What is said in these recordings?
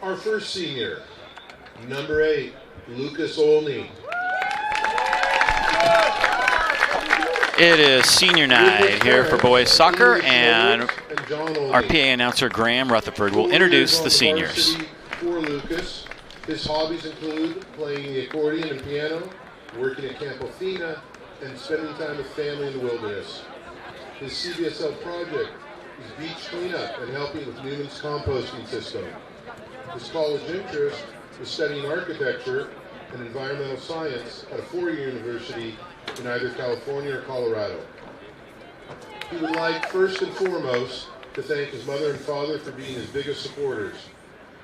Our first senior, number 8, Lucas Olney. It is senior night here for boys soccer, and our PA announcer Graham Rutherford will introduce the seniors. For Lucas, his hobbies include playing the accordion and piano, working at Camp Athena, and spending time with family in the wilderness. His CBSL project is beach cleanup and helping with Newman's composting system. His college interest is studying architecture and environmental science at a 4-year university in either California or Colorado. He would like, first and foremost, to thank his mother and father for being his biggest supporters.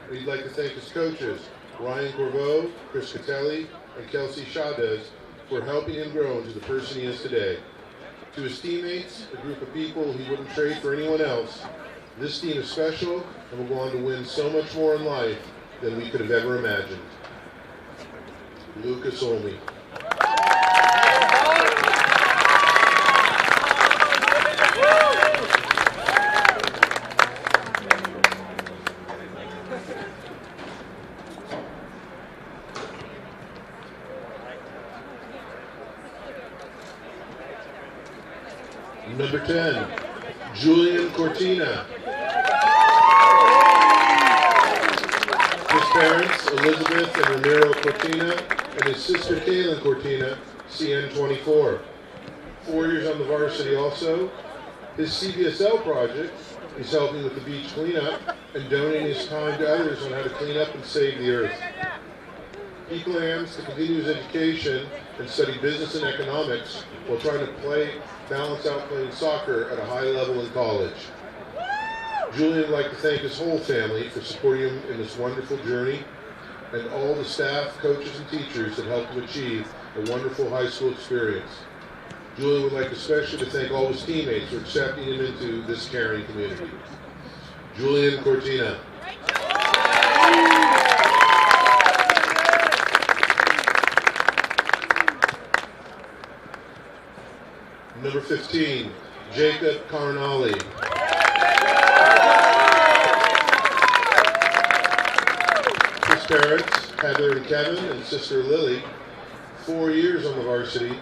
And he'd like to thank his coaches, Ryan Corbeau, Chris Catelli, and Kelsey Chavez, for helping him grow into the person he is today. To his teammates, a group of people he wouldn't trade for anyone else, this team is special and will go on to win so much more in life than we could have ever imagined. Lucas Olney. Number 10, Julian Cortina. His parents, Elizabeth and Ramiro Cortina, and his sister Kaylin Cortina, CN24. 4 years on the varsity also. His CBSL project is helping with the beach cleanup and donating his time to others on how to clean up and save the earth. He plans to continue his education and study business and economics while trying to balance out playing soccer at a high level in college. Julian would like to thank his whole family for supporting him in this wonderful journey, and all the staff, coaches, and teachers that helped him achieve a wonderful high school experience. Julian would like especially to thank all his teammates for accepting him into this caring community. Julian Cortina. Number 15, Jacob Cardinal. His parents, Heather and Kevin, and sister Lily, 4 years on the varsity.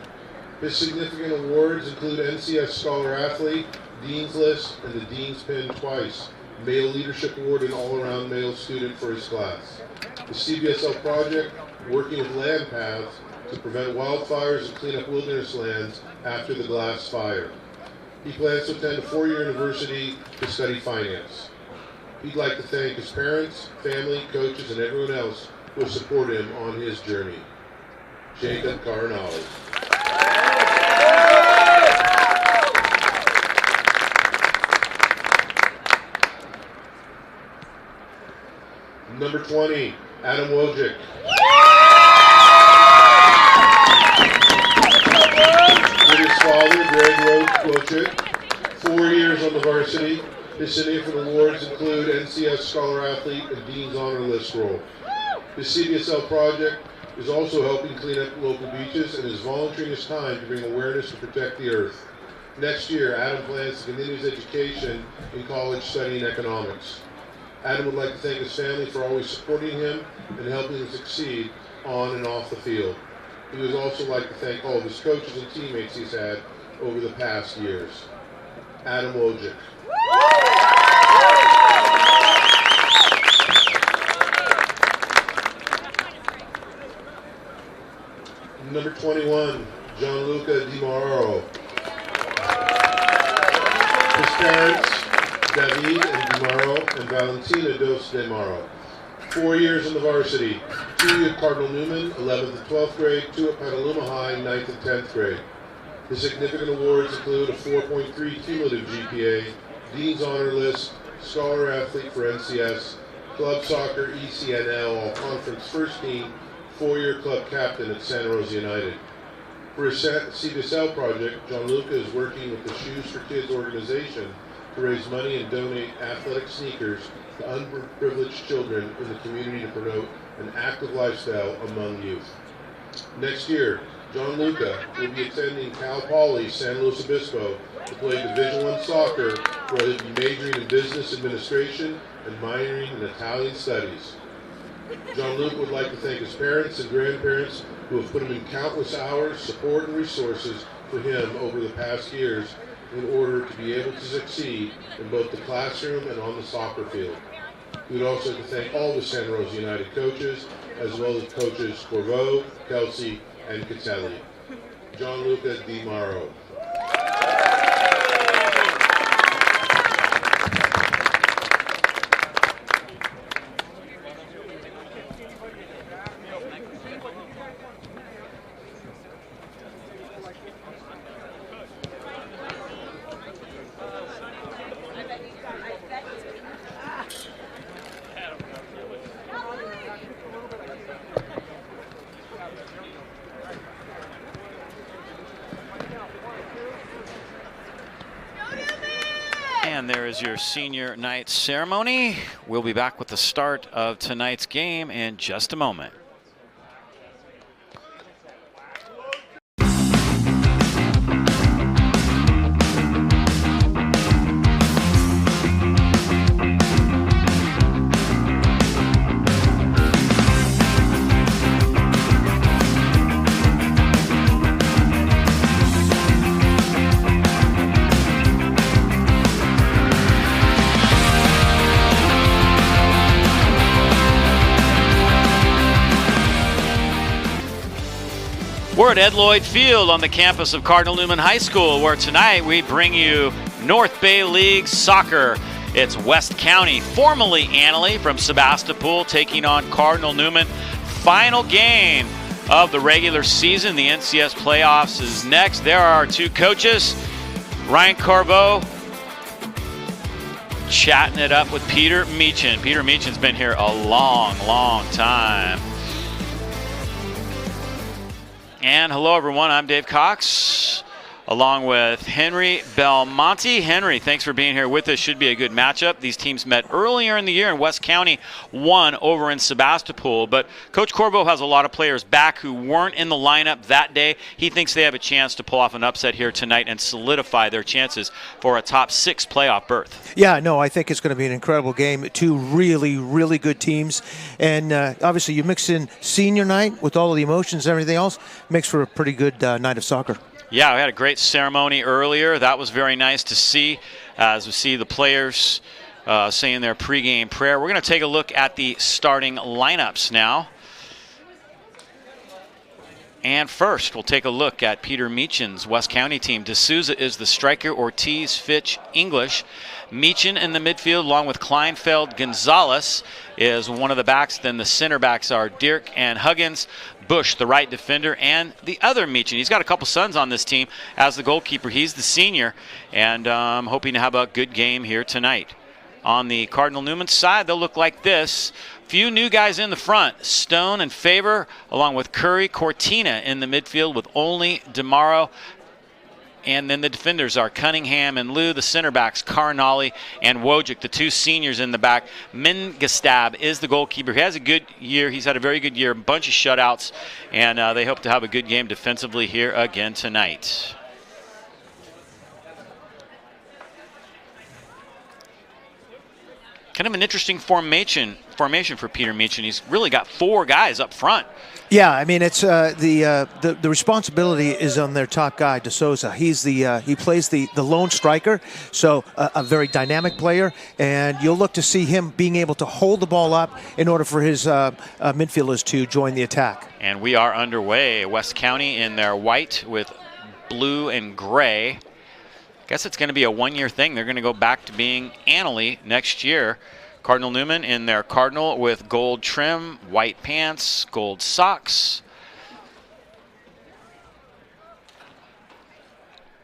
His significant awards include NCS Scholar Athlete, Dean's List, and the Dean's Pin twice, Male Leadership Award, and all-around male student for his class. The CBSL project, working with land paths to prevent wildfires and clean up wilderness lands after the Glass Fire. He plans to attend a 4-year university to study finance. He'd like to thank his parents, family, coaches, and everyone else who has supported him on his journey. Jacob Cardinal. Number 20, Adam Wojcik. With his father, Greg Wojcik, 4 years on the varsity. His significant awards include NCS Scholar Athlete and Dean's Honor List role. His CBSL project is also helping clean up local beaches and is volunteering his time to bring awareness to protect the earth. Next year, Adam plans to continue his education in college studying economics. Adam would like to thank his family for always supporting him and helping him succeed on and off the field. He would also like to thank all of his coaches and teammates he's had over the past years. Adam Wojcik. Number 21, Gianluca Di Mauro. His parents, David and Di Mauro and Valentina Dos De Mauro. 4 years in the varsity, 2 at Cardinal Newman, 11th and 12th grade, 2 at Petaluma High, 9th and 10th grade. His significant awards include a 4.3 cumulative GPA, Dean's Honor List, Scholar Athlete for NCS, Club Soccer ECNL All-Conference First Team, 4-year club captain at Santa Rosa United. For his CBSL project, Gianluca is working with the Shoes for Kids organization to raise money and donate athletic sneakers to underprivileged children in the community to promote an active lifestyle among youth. Next year, Gianluca will be attending Cal Poly San Luis Obispo to play Division I soccer where he'll be majoring in business administration and minoring in Italian studies. Jean-Luc would like to thank his parents and grandparents who have put him in countless hours, support, and resources for him over the past years in order to be able to succeed in both the classroom and on the soccer field. We would also like to thank all the Santa Rosa United coaches, as well as coaches Corvo, Kelsey, and Catelli. Gianluca Di Mauro. And there is your senior night ceremony. We'll be back with the start of tonight's game in just a moment. We're at Ed Lloyd Field on the campus of Cardinal Newman High School, where tonight we bring you North Bay League Soccer. It's West County, formerly Annalee, from Sebastopol, taking on Cardinal Newman. Final game of the regular season. The NCS playoffs is next. There are our two coaches, Ryan Corvo chatting it up with Peter Meechan. Peter Meechan's been here a long, long time. And hello, everyone. I'm Dave Cox, along with Henry Belmonte. Henry, thanks for being here with us. Should be a good matchup. These teams met earlier in the year, and West County won over in Sebastopol. But Coach Corvo has a lot of players back who weren't in the lineup that day. He thinks they have a chance to pull off an upset here tonight and solidify their chances for a top 6 playoff berth. Yeah, no, I think it's going to be an incredible game. Two really, really good teams. And obviously you mix in senior night with all of the emotions and everything else, makes for a pretty good night of soccer. Yeah, we had a great ceremony earlier. That was very nice to see as we see the players saying their pregame prayer. We're going to take a look at the starting lineups now. And first, we'll take a look at Peter Meechan's West County team. D'Souza is the striker, Ortiz, Fitch, English. Meechan in the midfield, along with Kleinfeld. Gonzalez is one of the backs. Then the center backs are Dirk and Huggins. Bush, the right defender, and the other Meechan. He's got a couple sons on this team as the goalkeeper. He's the senior, and I'm hoping to have a good game here tonight. On the Cardinal Newman side, they'll look like this. Few new guys in the front. Stone and Favor, along with Curry, Cortina in the midfield with only DeMauro. And then the defenders are Cunningham and Liu, the center backs, Cardinal and Wojcik, the two seniors in the back. Mingastab is the goalkeeper. He has a good year. He's had a very good year, a bunch of shutouts, and they hope to have a good game defensively here again tonight. Kind of an interesting formation for Peter Meechan. He's really got 4 guys up front. Yeah, I mean, it's the responsibility is on their top guy, D'Souza. He's he plays the lone striker, so a very dynamic player, and you'll look to see him being able to hold the ball up in order for his midfielders to join the attack. And we are underway. West County in their white with blue and gray. Guess it's going to be a one-year thing. They're going to go back to being Annalee next year. Cardinal Newman in their Cardinal with gold trim, white pants, gold socks.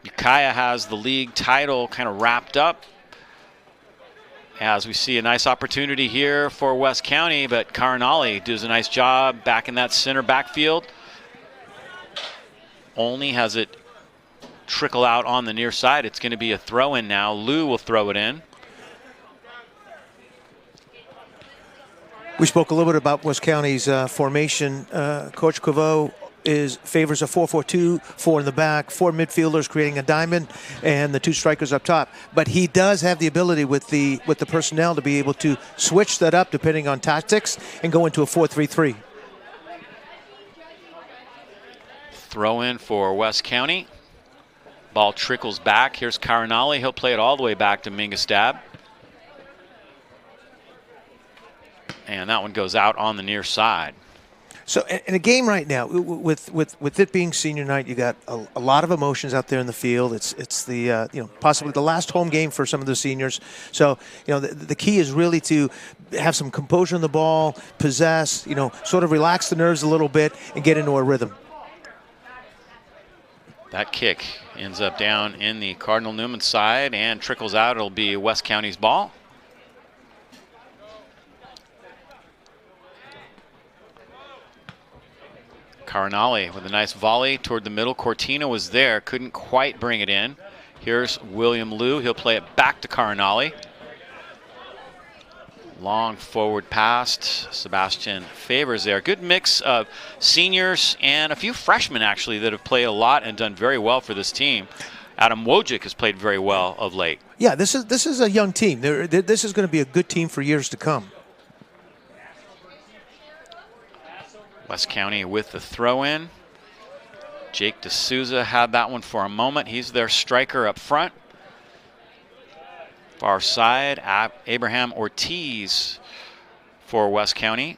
Ukiah has the league title kind of wrapped up as we see a nice opportunity here for West County, but Cardinal does a nice job back in that center backfield. Only has it trickle out on the near side. It's going to be a throw-in now. Liu will throw it in. We spoke a little bit about West County's formation. Coach Corvo favors a 4-4-2, 4 in the back, 4 midfielders creating a diamond, and the 2 strikers up top. But he does have the ability with the personnel to be able to switch that up depending on tactics and go into a 4-3-3. Throw in for West County. Ball trickles back. Here's Cardinal. He'll play it all the way back to Mingastab. And that one goes out on the near side. So in a game right now, with it being senior night, you got a lot of emotions out there in the field. It's the possibly the last home game for some of the seniors. So the key is really to have some composure on the ball, possess, sort of relax the nerves a little bit, and get into a rhythm. That kick ends up down in the Cardinal Newman side and trickles out. It'll be West County's ball. Cardinal with a nice volley toward the middle. Cortina was there, couldn't quite bring it in. Here's William Liu. He'll play it back to Cardinal. Long forward pass. Sebastian Favors there. Good mix of seniors and a few freshmen actually that have played a lot and done very well for this team. Adam Wojcik has played very well of late. Yeah, this is a young team. This is going to be a good team for years to come. West County with the throw-in. Jake D'Souza had that one for a moment. He's their striker up front. Far side, Abraham Ortiz for West County.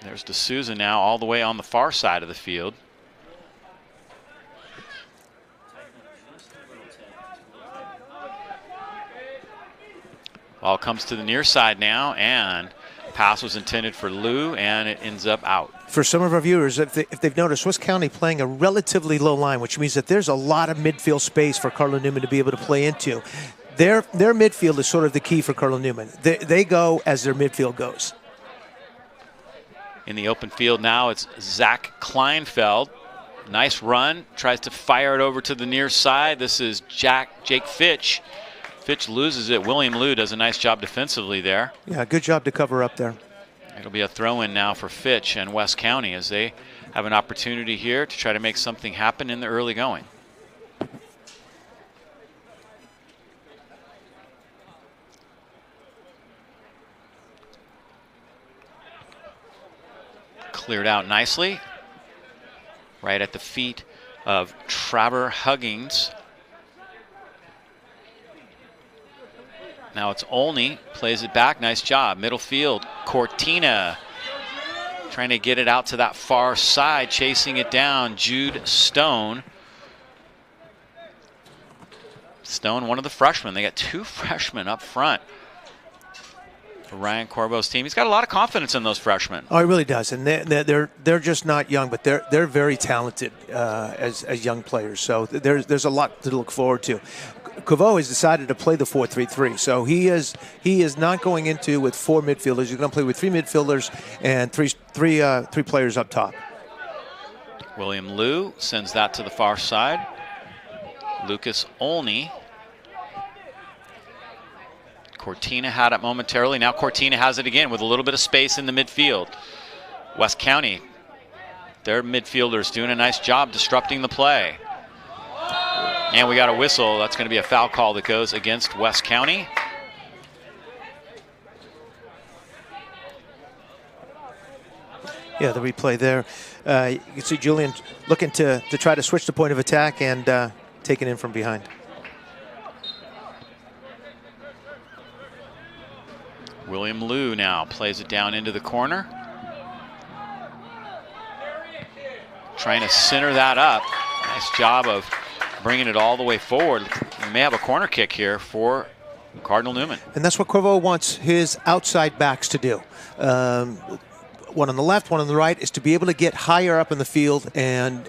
There's D'Souza now all the way on the far side of the field. Ball comes to the near side now, and pass was intended for Liu, and it ends up out. For some of our viewers, if they've noticed, West County playing a relatively low line, which means that there's a lot of midfield space for Cardinal Newman to be able to play into. Their midfield is sort of the key for Cardinal Newman. They go as their midfield goes. In the open field now, it's Zach Kleinfeld. Nice run, tries to fire it over to the near side. This is Jake Fitch. Fitch loses it. William Liu does a nice job defensively there. Yeah, good job to cover up there. It'll be a throw-in now for Fitch and West County as they have an opportunity here to try to make something happen in the early going. Cleared out nicely. Right at the feet of Trevor Huggins. Now it's Olney, plays it back, nice job. Middle field, Cortina trying to get it out to that far side, chasing it down, Jude Stone. Stone, one of the freshmen. They got 2 freshmen up front for Ryan Corbo's team. He's got a lot of confidence in those freshmen. Oh, he really does, and they're just not young, but they're very talented as young players. So there's a lot to look forward to. Corbo has decided to play the 4-3-3, so he is not going into with 4 midfielders. He's going to play with 3 midfielders and three players up top. William Liu sends that to the far side. Lucas Olney. Cortina had it momentarily. Now Cortina has it again with a little bit of space in the midfield. West County, their midfielders doing a nice job disrupting the play. And we got a whistle. That's going to be a foul call that goes against West County. Yeah, the replay there. You can see Julian looking to try to switch the point of attack and take it in from behind. William Liu now plays it down into the corner. Trying to center that up. Nice job of bringing it all the way forward. We may have a corner kick here for Cardinal Newman. And that's what Corvo wants his outside backs to do. One on the left, one on the right, is to be able to get higher up in the field and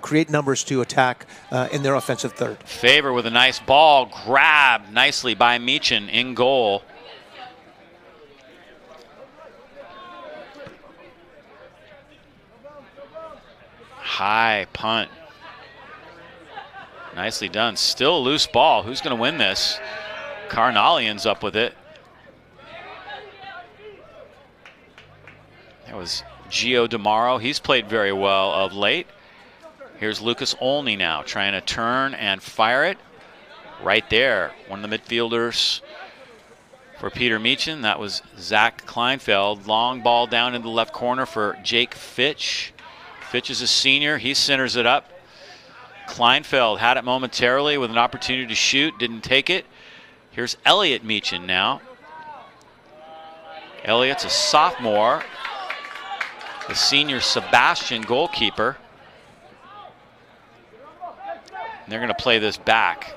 create numbers to attack in their offensive third. Favor with a nice ball, grabbed nicely by Meechin in goal. High punt. Nicely done. Still a loose ball. Who's going to win this? Cardinal ends up with it. That was Gio DeMauro. He's played very well of late. Here's Lucas Olney now trying to turn and fire it. Right there, one of the midfielders for Peter Meechin. That was Zach Kleinfeld. Long ball down in the left corner for Jake Fitch. Fitch is a senior. He centers it up. Kleinfeld had it momentarily with an opportunity to shoot. Didn't take it. Here's Elliot Meechin now. Elliot's a sophomore. The senior Sebastian goalkeeper. And they're going to play this back.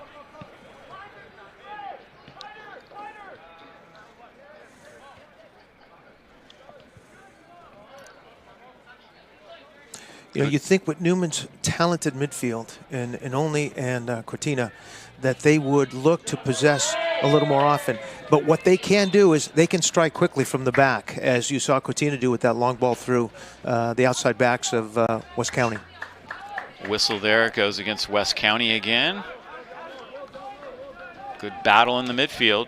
You know, you think with Newman's talented midfield and Olney and Cortina that they would look to possess a little more often. But what they can do is they can strike quickly from the back, as you saw Cortina do with that long ball through the outside backs of West County. Whistle there, it goes against West County again. Good battle in the midfield.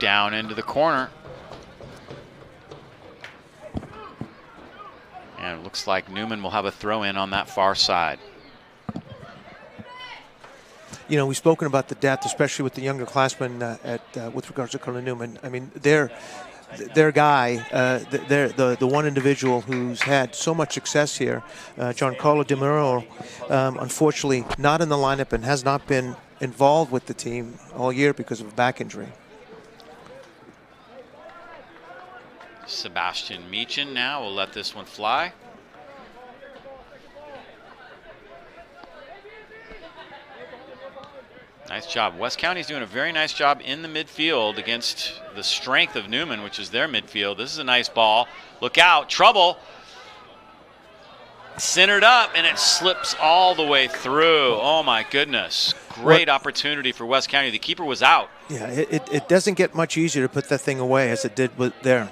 Down into the corner. And it looks like Newman will have a throw in on that far side. You know, we've spoken about the depth, especially with the younger classmen with regards to Cardinal Newman. I mean, their guy, the one individual who's had so much success here, Giancarlo Di Muro, unfortunately not in the lineup and has not been involved with the team all year because of a back injury. Sebastian Meechin now will let this one fly. Nice job. West County's doing a very nice job in the midfield against the strength of Newman, which is their midfield. This is a nice ball. Look out, trouble. Centered up, and it slips all the way through. Oh, my goodness. Great opportunity for West County. The keeper was out. Yeah, it doesn't get much easier to put that thing away as it did there.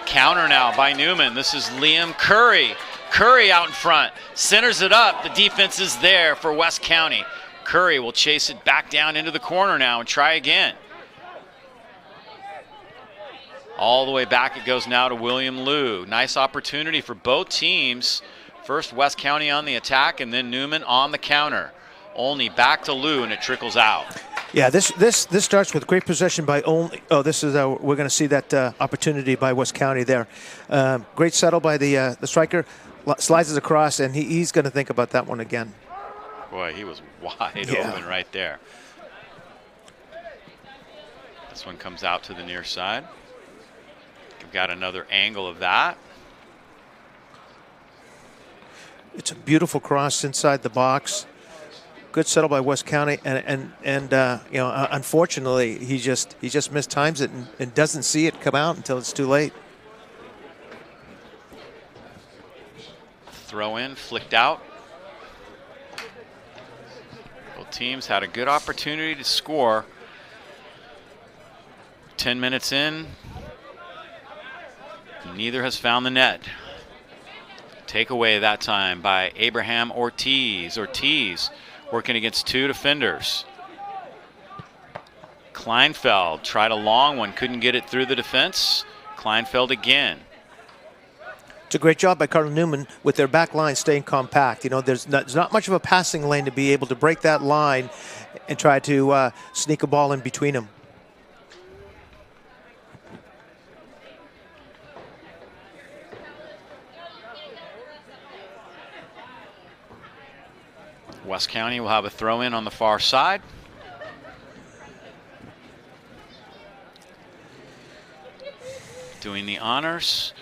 Counter now by Newman. This is Liam Curry. Curry out in front. Centers it up. The defense is there for West County. Curry will chase it back down into the corner now and try again. All the way back it goes now to William Liu. Nice opportunity for both teams. First West County on the attack and then Newman on the counter. Only back to Liu and it trickles out. Yeah, this starts with great possession by Olney. Oh, this is we're going to see that opportunity by West County there. Great settle by the striker. Slides it across, and he's going to think about that one again. Boy, he was wide open right there. This one comes out to the near side. We've got another angle of that. It's a beautiful cross inside the box. Good settle by West County, and you know, unfortunately, he just mistimes it and doesn't see it come out until it's too late. Throw in, flicked out. Both teams had a good opportunity to score. 10 minutes in, neither has found the net. Takeaway that time by Abraham Ortiz. Ortiz working against two defenders. Kleinfeld tried a long one, couldn't get it through the defense. Kleinfeld again. It's a great job by Cardinal Newman with their back line staying compact. You know, there's not much of a passing lane to be able to break that line and try to sneak a ball in between them. West County will have a throw in on the far side. Doing the honors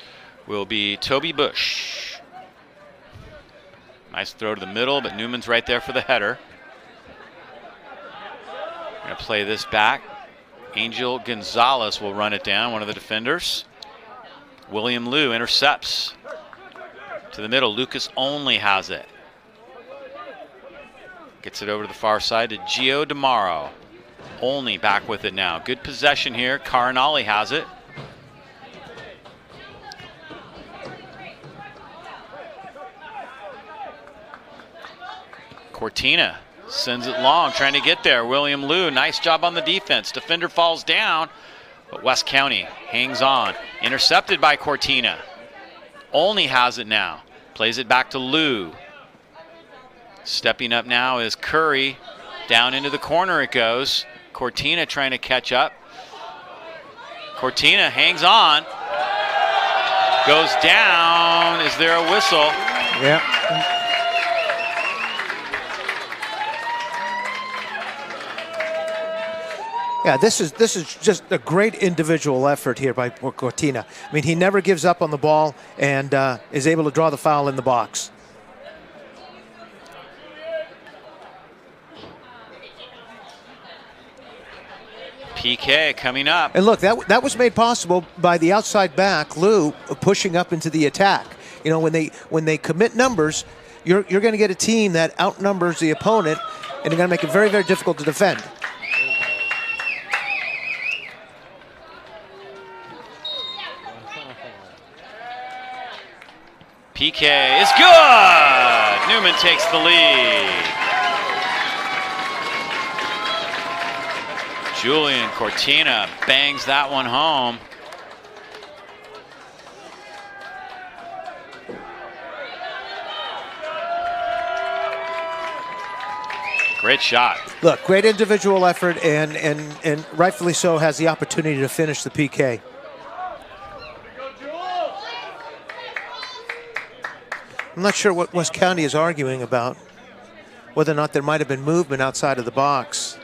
will be Toby Bush. Nice throw to the middle, but Newman's right there for the header. Going to play this back. Angel Gonzalez will run it down, one of the defenders. William Liu intercepts. To the middle, Lucas Olney has it. Gets it over to the far side to Gio DeMauro. Olney back with it now. Good possession here. Cardinal has it. Cortina sends it long, trying to get there. William Liu, nice job on the defense. Defender falls down, but West County hangs on. Intercepted by Cortina. Olney has it now. Plays it back to Liu. Stepping up now is Curry. Down into the corner it goes. Cortina trying to catch up. Cortina hangs on. Goes down. Is there a whistle? Yeah. Yeah, this is just a great individual effort here by Cortina. I mean, he never gives up on the ball and is able to draw the foul in the box. PK coming up. And look, that was made possible by the outside back, Liu, pushing up into the attack. You know, when they commit numbers, you're going to get a team that outnumbers the opponent, and they're going to make it very, very difficult to defend. PK is good! Newman takes the lead. Julian Cortina bangs that one home. Great shot. Look, great individual effort, and rightfully so has the opportunity to finish the PK. I'm not sure what West County is arguing about, whether or not there might have been movement outside of the box.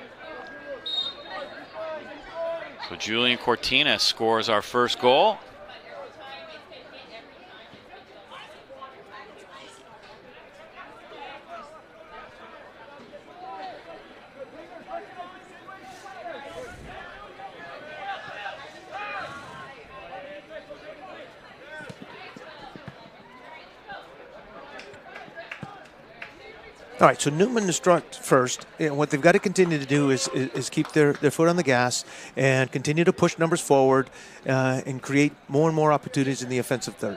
So Julian Cortina scores our first goal. All right, so Newman is struck first. And what they've got to continue to do is keep their foot on the gas and continue to push numbers forward and create more and more opportunities in the offensive third.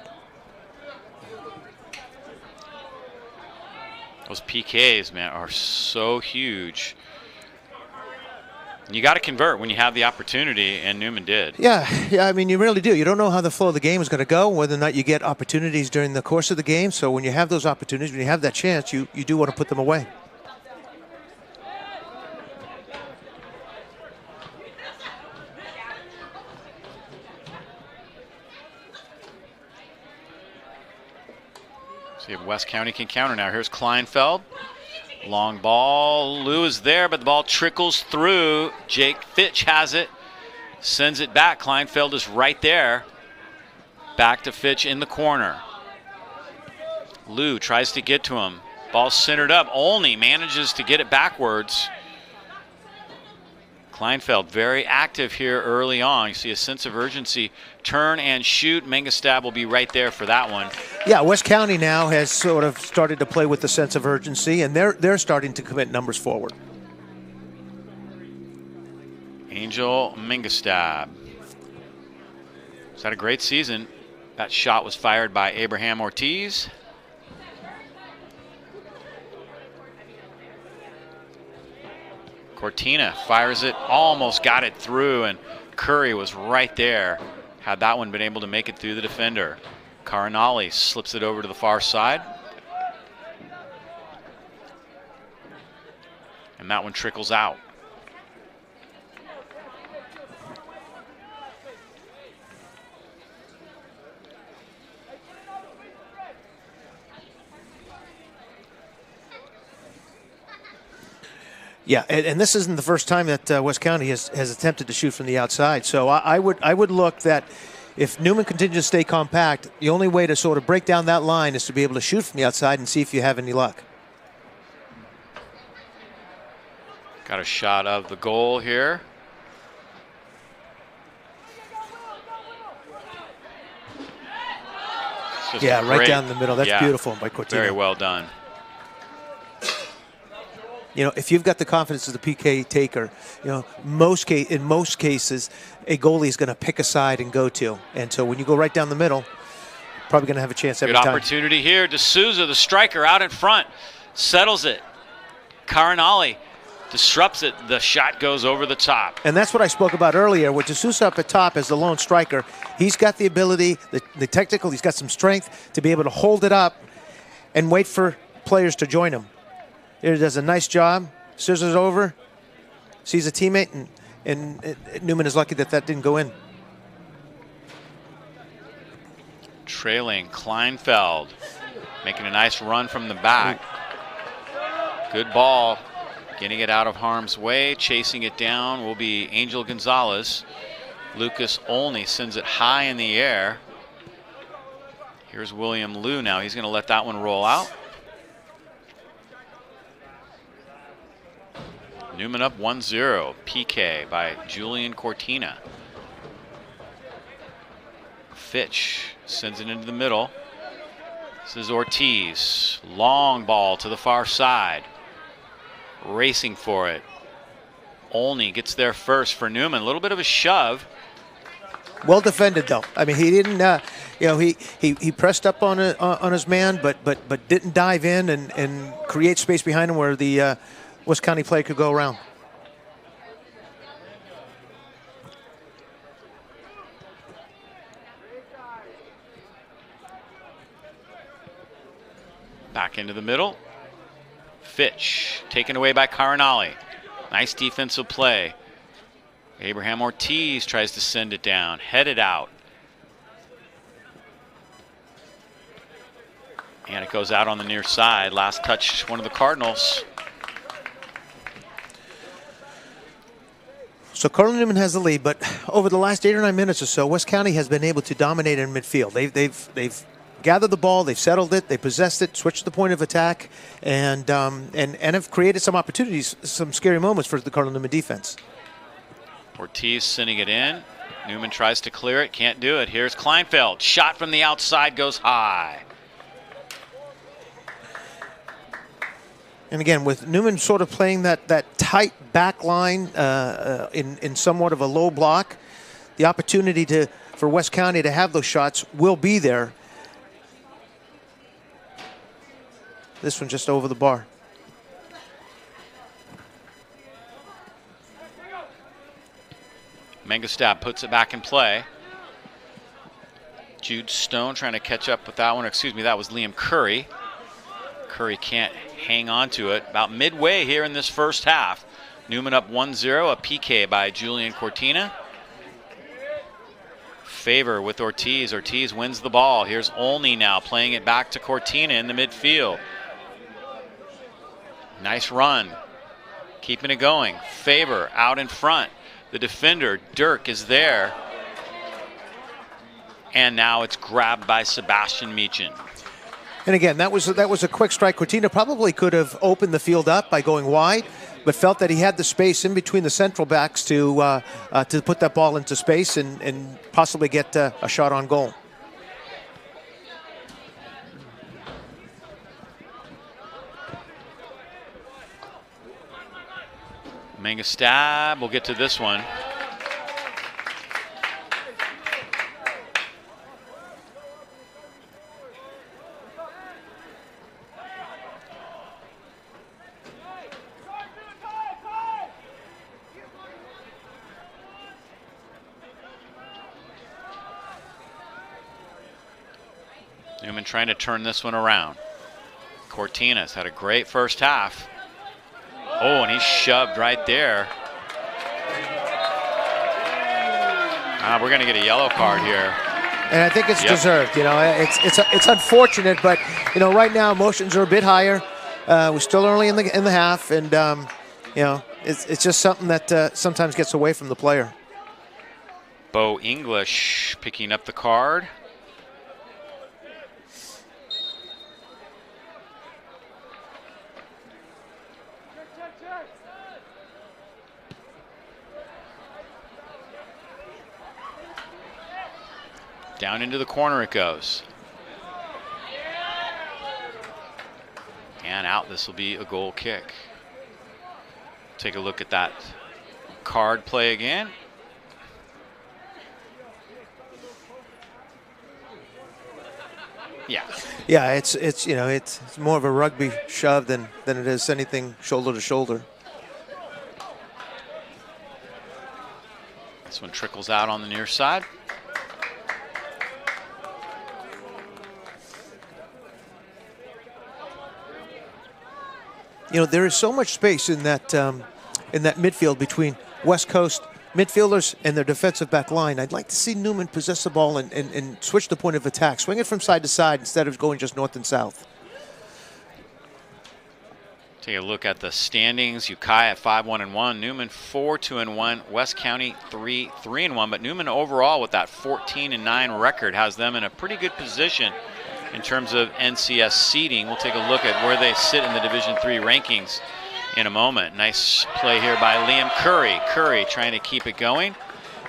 Those PKs, man, are so huge. You got to convert when you have the opportunity, and Newman did. Yeah, I mean, you really do. You don't know how the flow of the game is going to go, whether or not you get opportunities during the course of the game. So when you have those opportunities, when you have that chance, you do want to put them away. See if West County can counter now. Here's Kleinfeld. Long ball. Liu is there, but the ball trickles through. Jake Fitch has it. Sends it back. Kleinfeld is right there. Back to Fitch in the corner. Liu tries to get to him. Ball centered up. Olney manages to get it backwards. Kleinfeld very active here early on. You see a sense of urgency. Turn and shoot. Mengestab will be right there for that one. Yeah, West County now has sort of started to play with the sense of urgency, and they're starting to commit numbers forward. Angel Mengestab. He's had a great season. That shot was fired by Abraham Ortiz. Cortina fires it, almost got it through, and Curry was right there. Had that one been able to make it through the defender. Cardinal slips it over to the far side. And that one trickles out. Yeah, and this isn't the first time that West County has attempted to shoot from the outside. So I would look that if Newman continues to stay compact, the only way to sort of break down that line is to be able to shoot from the outside and see if you have any luck. Got a shot of the goal here. Yeah, right down the middle. That's beautiful by Cortina. Very well done. You know, if you've got the confidence as the PK taker, you know, in most cases, a goalie is going to pick a side and go to. And so when you go right down the middle, probably going to have a chance every time. Good opportunity here. D'Souza, the striker, out in front, settles it. Cardinal disrupts it. The shot goes over the top. And that's what I spoke about earlier. With D'Souza up at top as the lone striker, he's got the ability, the technical, he's got some strength to be able to hold it up and wait for players to join him. He does a nice job, scissors over, sees a teammate, and Newman is lucky that didn't go in. Trailing Kleinfeld, making a nice run from the back. Good ball, getting it out of harm's way, chasing it down will be Angel Gonzalez. Lucas Olney sends it high in the air. Here's William Liu now. He's going to let that one roll out. Newman up 1-0. PK by Julian Cortina. Fitch sends it into the middle. This is Ortiz. Long ball to the far side. Racing for it. Olney gets there first for Newman. A little bit of a shove. Well defended, though. I mean, he didn't. You know, he pressed up on his man, but didn't dive in and create space behind him where the West County player could go around. Back into the middle. Fitch taken away by Cardinal. Nice defensive play. Abraham Ortiz tries to send it down, headed out. And it goes out on the near side. Last touch, one of the Cardinals. So Cardinal Newman has the lead, but over the last 8 or 9 minutes or so, West County has been able to dominate in midfield. They've gathered the ball, they've settled it, they possessed it, switched the point of attack, and have created some opportunities, some scary moments for the Cardinal Newman defense. Ortiz sending it in. Newman tries to clear it, can't do it. Here's Kleinfeld. Shot from the outside goes high. And again, with Newman sort of playing that tight back line in somewhat of a low block, the opportunity for West County to have those shots will be there. This one just over the bar. Mengestab puts it back in play. Jude Stone trying to catch up with that one. Excuse me, that was Liam Curry. Curry can't hang on to it. About midway here in this first half. Newman up 1-0, a PK by Julian Cortina. Favor with Ortiz. Ortiz wins the ball. Here's Olney now playing it back to Cortina in the midfield. Nice run. Keeping it going. Favor out in front. The defender, Dirk, is there. And now it's grabbed by Sebastian Meechin. And again, that was a quick strike. Cortina probably could have opened the field up by going wide, but felt that he had the space in between the central backs to put that ball into space and possibly get a shot on goal. Mengestab, we'll get to this one. Newman trying to turn this one around. Cortina's had a great first half. Oh, and he's shoved right there. We're going to get a yellow card here. And I think it's deserved. You know, it's unfortunate, but you know, right now emotions are a bit higher. We're still early in the half, and you know, it's just something that sometimes gets away from the player. Bo English picking up the card. Down into the corner it goes. And out, this will be a goal kick. Take a look at that card play again. Yeah. Yeah, it's you know, it's more of a rugby shove than it is anything shoulder to shoulder. This one trickles out on the near side. You know, there is so much space in that midfield between West Coast midfielders and their defensive back line. I'd like to see Newman possess the ball and switch the point of attack. Swing it from side to side instead of going just north and south. Take a look at the standings. Ukiah at 5-1-1. Newman 4-2-1. West County 3-3-1. But Newman overall with that 14-9 record has them in a pretty good position in terms of NCS seeding. We'll take a look at where they sit in the Division III rankings in a moment. Nice play here by Liam Curry. Curry trying to keep it going,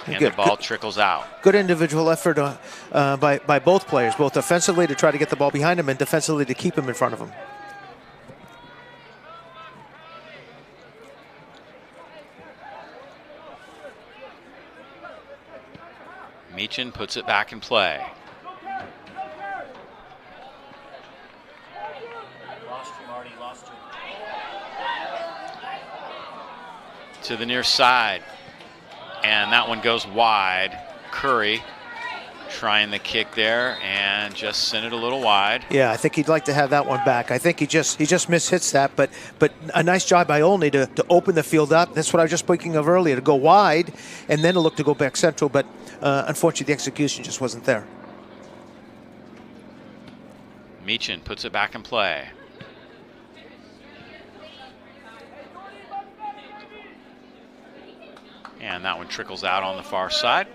and the ball trickles out. Good individual effort by both players, both offensively to try to get the ball behind him and defensively to keep him in front of him. Meechin puts it back in play. To the near side, and that one goes wide. Curry trying the kick there and just sent it a little wide. Yeah, I think he'd like to have that one back. I think he just mishits that, but a nice job by Olney to open the field up. That's what I was just speaking of earlier, to go wide and then to look to go back central, but unfortunately the execution just wasn't there. Meechin puts it back in play. And that one trickles out on the far side.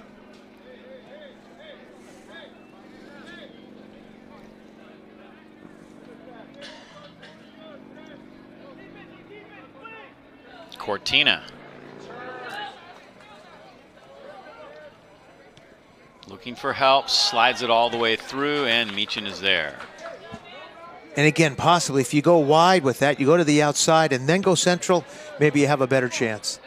Cortina. Looking for help, slides it all the way through, and Meechin is there. And again, possibly if you go wide with that, you go to the outside and then go central, maybe you have a better chance.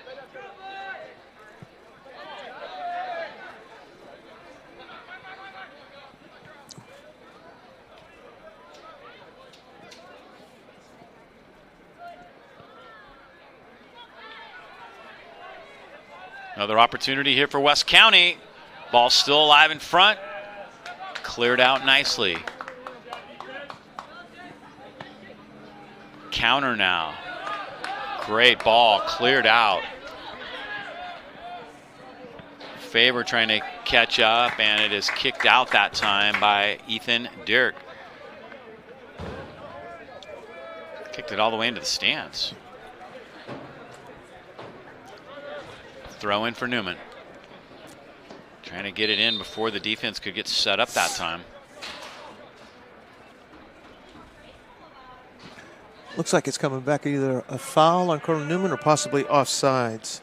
Another opportunity here for West County. Ball still alive in front. Cleared out nicely. Counter now. Great ball, cleared out. Faber trying to catch up, and it is kicked out that time by Ethan Dirk. Kicked it all the way into the stands. Throw in for Newman. Trying to get it in before the defense could get set up that time. Looks like it's coming back either a foul on Cardinal Newman or possibly offsides.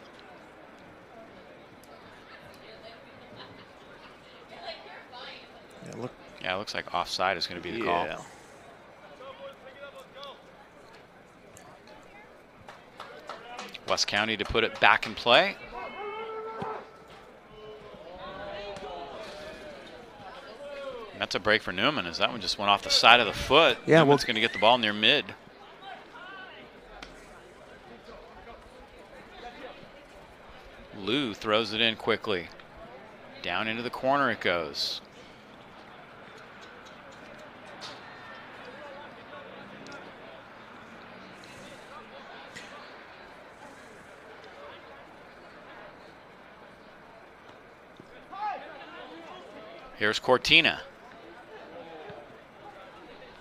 Yeah, it looks like offside is going to be the call. West County to put it back in play. That's a break for Newman, as that one just went off the side of the foot. Yeah, Newman's going to get the ball near mid. Lou throws it in quickly. Down into the corner it goes. Here's Cortina.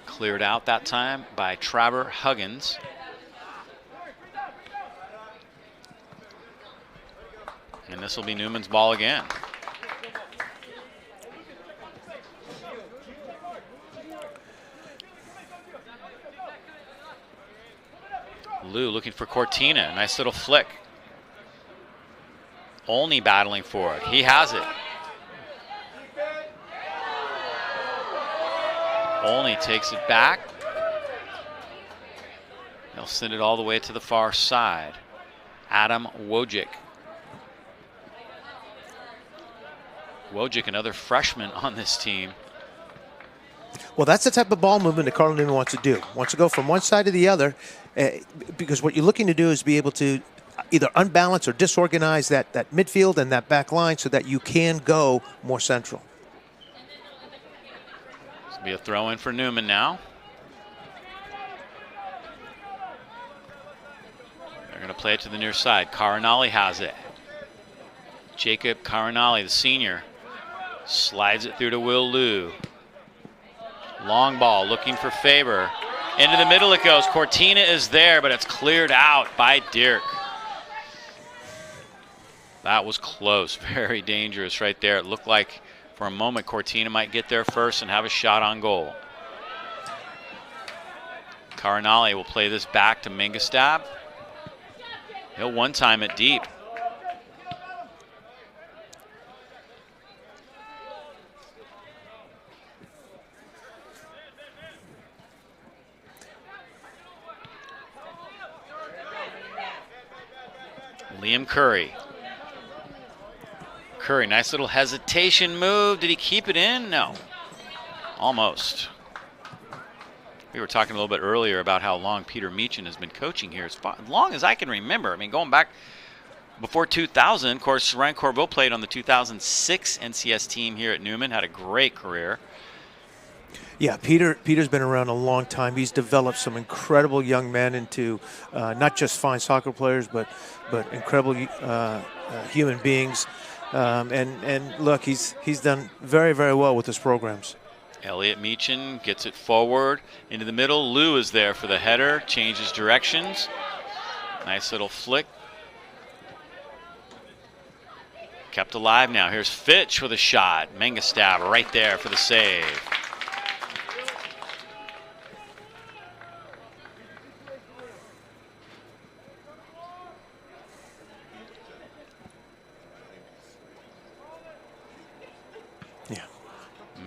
Cleared out that time by Trevor Huggins. And this will be Newman's ball again. Lou looking for Cortina. Nice little flick. Olney battling for it. He has it. Olney takes it back. He'll send it all the way to the far side. Adam Wojcik. Wojcik, another freshman on this team. Well, that's the type of ball movement that Cardinal Newman wants to do. Wants to go from one side to the other, because what you're looking to do is be able to either unbalance or disorganize that midfield and that back line so that you can go more central. This will be a throw in for Newman now. They're going to play it to the near side. Cardinal has it. Jacob Cardinal, the senior, slides it through to Will Liu. Long ball looking for Faber. Into the middle it goes. Cortina is there, but it's cleared out by Dirk. That was close. Very dangerous right there. It looked like for a moment Cortina might get there first and have a shot on goal. Cardinal will play this back to Mingastab. He'll one-time it deep. Liam Curry. Curry, nice little hesitation move. Did he keep it in? No. Almost. We were talking a little bit earlier about how long Peter Meechin has been coaching here. As long as I can remember. I mean, going back before 2000, of course, Ryan Corville played on the 2006 NCS team here at Newman, had a great career. Yeah, Peter's been around a long time. He's developed some incredible young men into not just fine soccer players, but incredible human beings. And look, he's done very, very well with his programs. Elliot Meechin gets it forward into the middle. Lou is there for the header, changes directions. Nice little flick. Kept alive now. Here's Fitch with a shot. Mingastab right there for the save.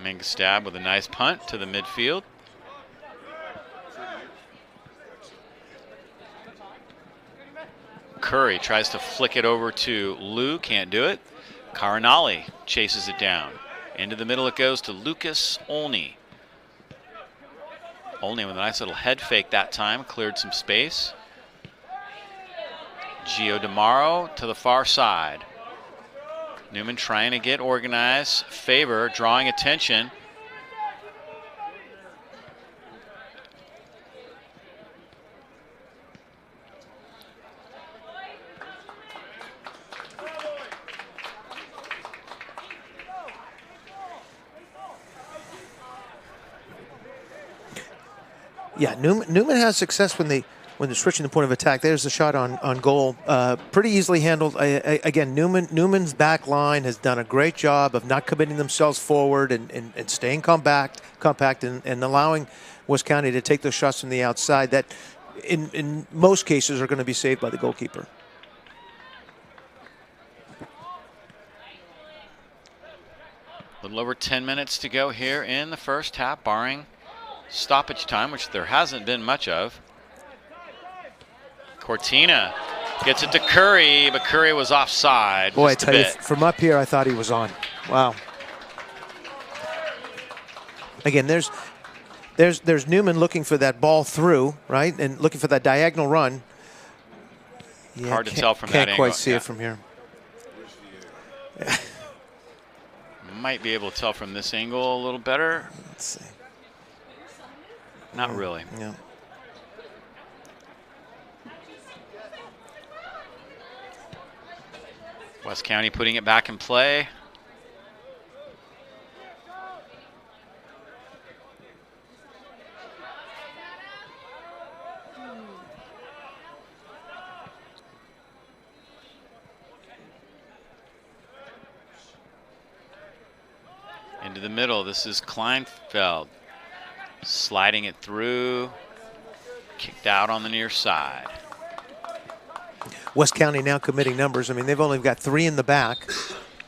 Mingastab with a nice punt to the midfield. Curry tries to flick it over to Lou, can't do it. Cardinal chases it down. Into the middle it goes to Lucas Olney. Olney with a nice little head fake that time, cleared some space. Gio DeMaro to the far side. Newman trying to get organized. Faber drawing attention. Yeah, Newman has success when they're switching the point of attack. There's the shot on goal. Pretty easily handled. Again, Newman's back line has done a great job of not committing themselves forward and staying compact and allowing West County to take those shots from the outside that in most cases are going to be saved by the goalkeeper. A little over 10 minutes to go here in the first half, barring stoppage time, which there hasn't been much of. Cortina gets it to Curry, but Curry was offside. Boy, I tell you, from up here, I thought he was on. Wow. Again, there's Newman looking for that ball through, right, and looking for that diagonal run. Yeah, hard to tell from that angle. Can't quite see it from here. Might be able to tell from this angle a little better. Let's see. Not really. Yeah. West County putting it back in play. Into the middle, this is Kleinfeld. Sliding it through, kicked out on the near side. West County now committing numbers. I mean, they've only got 3 in the back.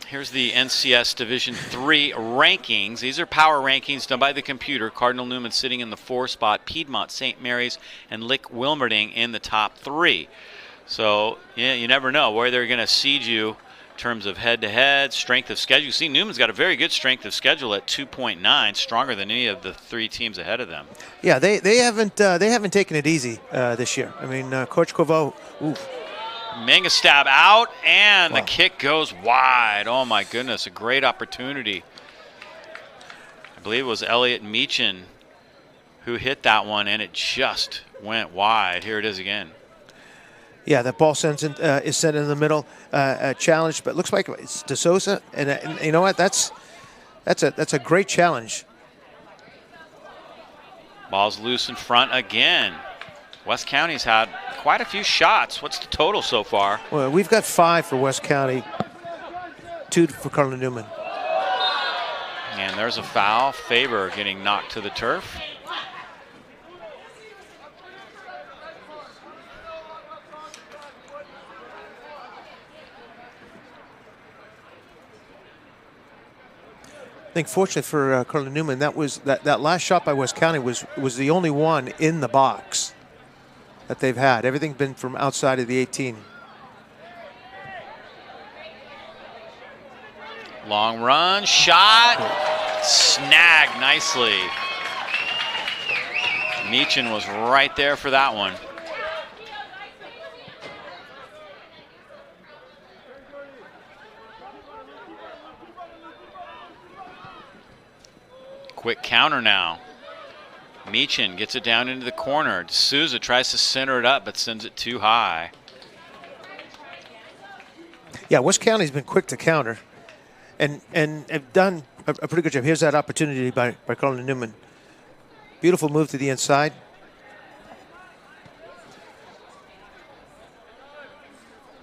Here's the NCS Division 3 rankings. These are power rankings done by the computer. Cardinal Newman sitting in the 4 spot. Piedmont, St. Mary's, and Lick Wilmerding in the top 3. So, yeah, you never know where they're going to seed you in terms of head-to-head, strength of schedule. You see Newman's got a very good strength of schedule at 2.9, stronger than any of the 3 teams ahead of them. Yeah, they haven't taken it easy this year. I mean, Coach Kovo, oof. Manga stab out, and Wow. the kick goes wide. Oh, my goodness, a great opportunity. I believe it was Elliot Meechin who hit that one, and it just went wide. Here it is again. Yeah, that ball is sent in the middle, challenged, but it looks like it's DeSouza, and you know what? That's a great challenge. Ball's loose in front again. West County's had quite a few shots. What's the total so far? Well, we've got 5 for West County, 2 for Cardinal Newman. And there's a foul. Faber getting knocked to the turf. I think fortunately for Cardinal Newman, that last shot by West County was the only one in the box that they've had. Everything's been from outside of the 18. Long run, shot, snagged nicely. Meechin was right there for that one. Quick counter now. Meechin gets it down into the corner. Souza tries to center it up, but sends it too high. Yeah, West County's been quick to counter, and have done a pretty good job. Here's that opportunity by Cardinal Newman. Beautiful move to the inside.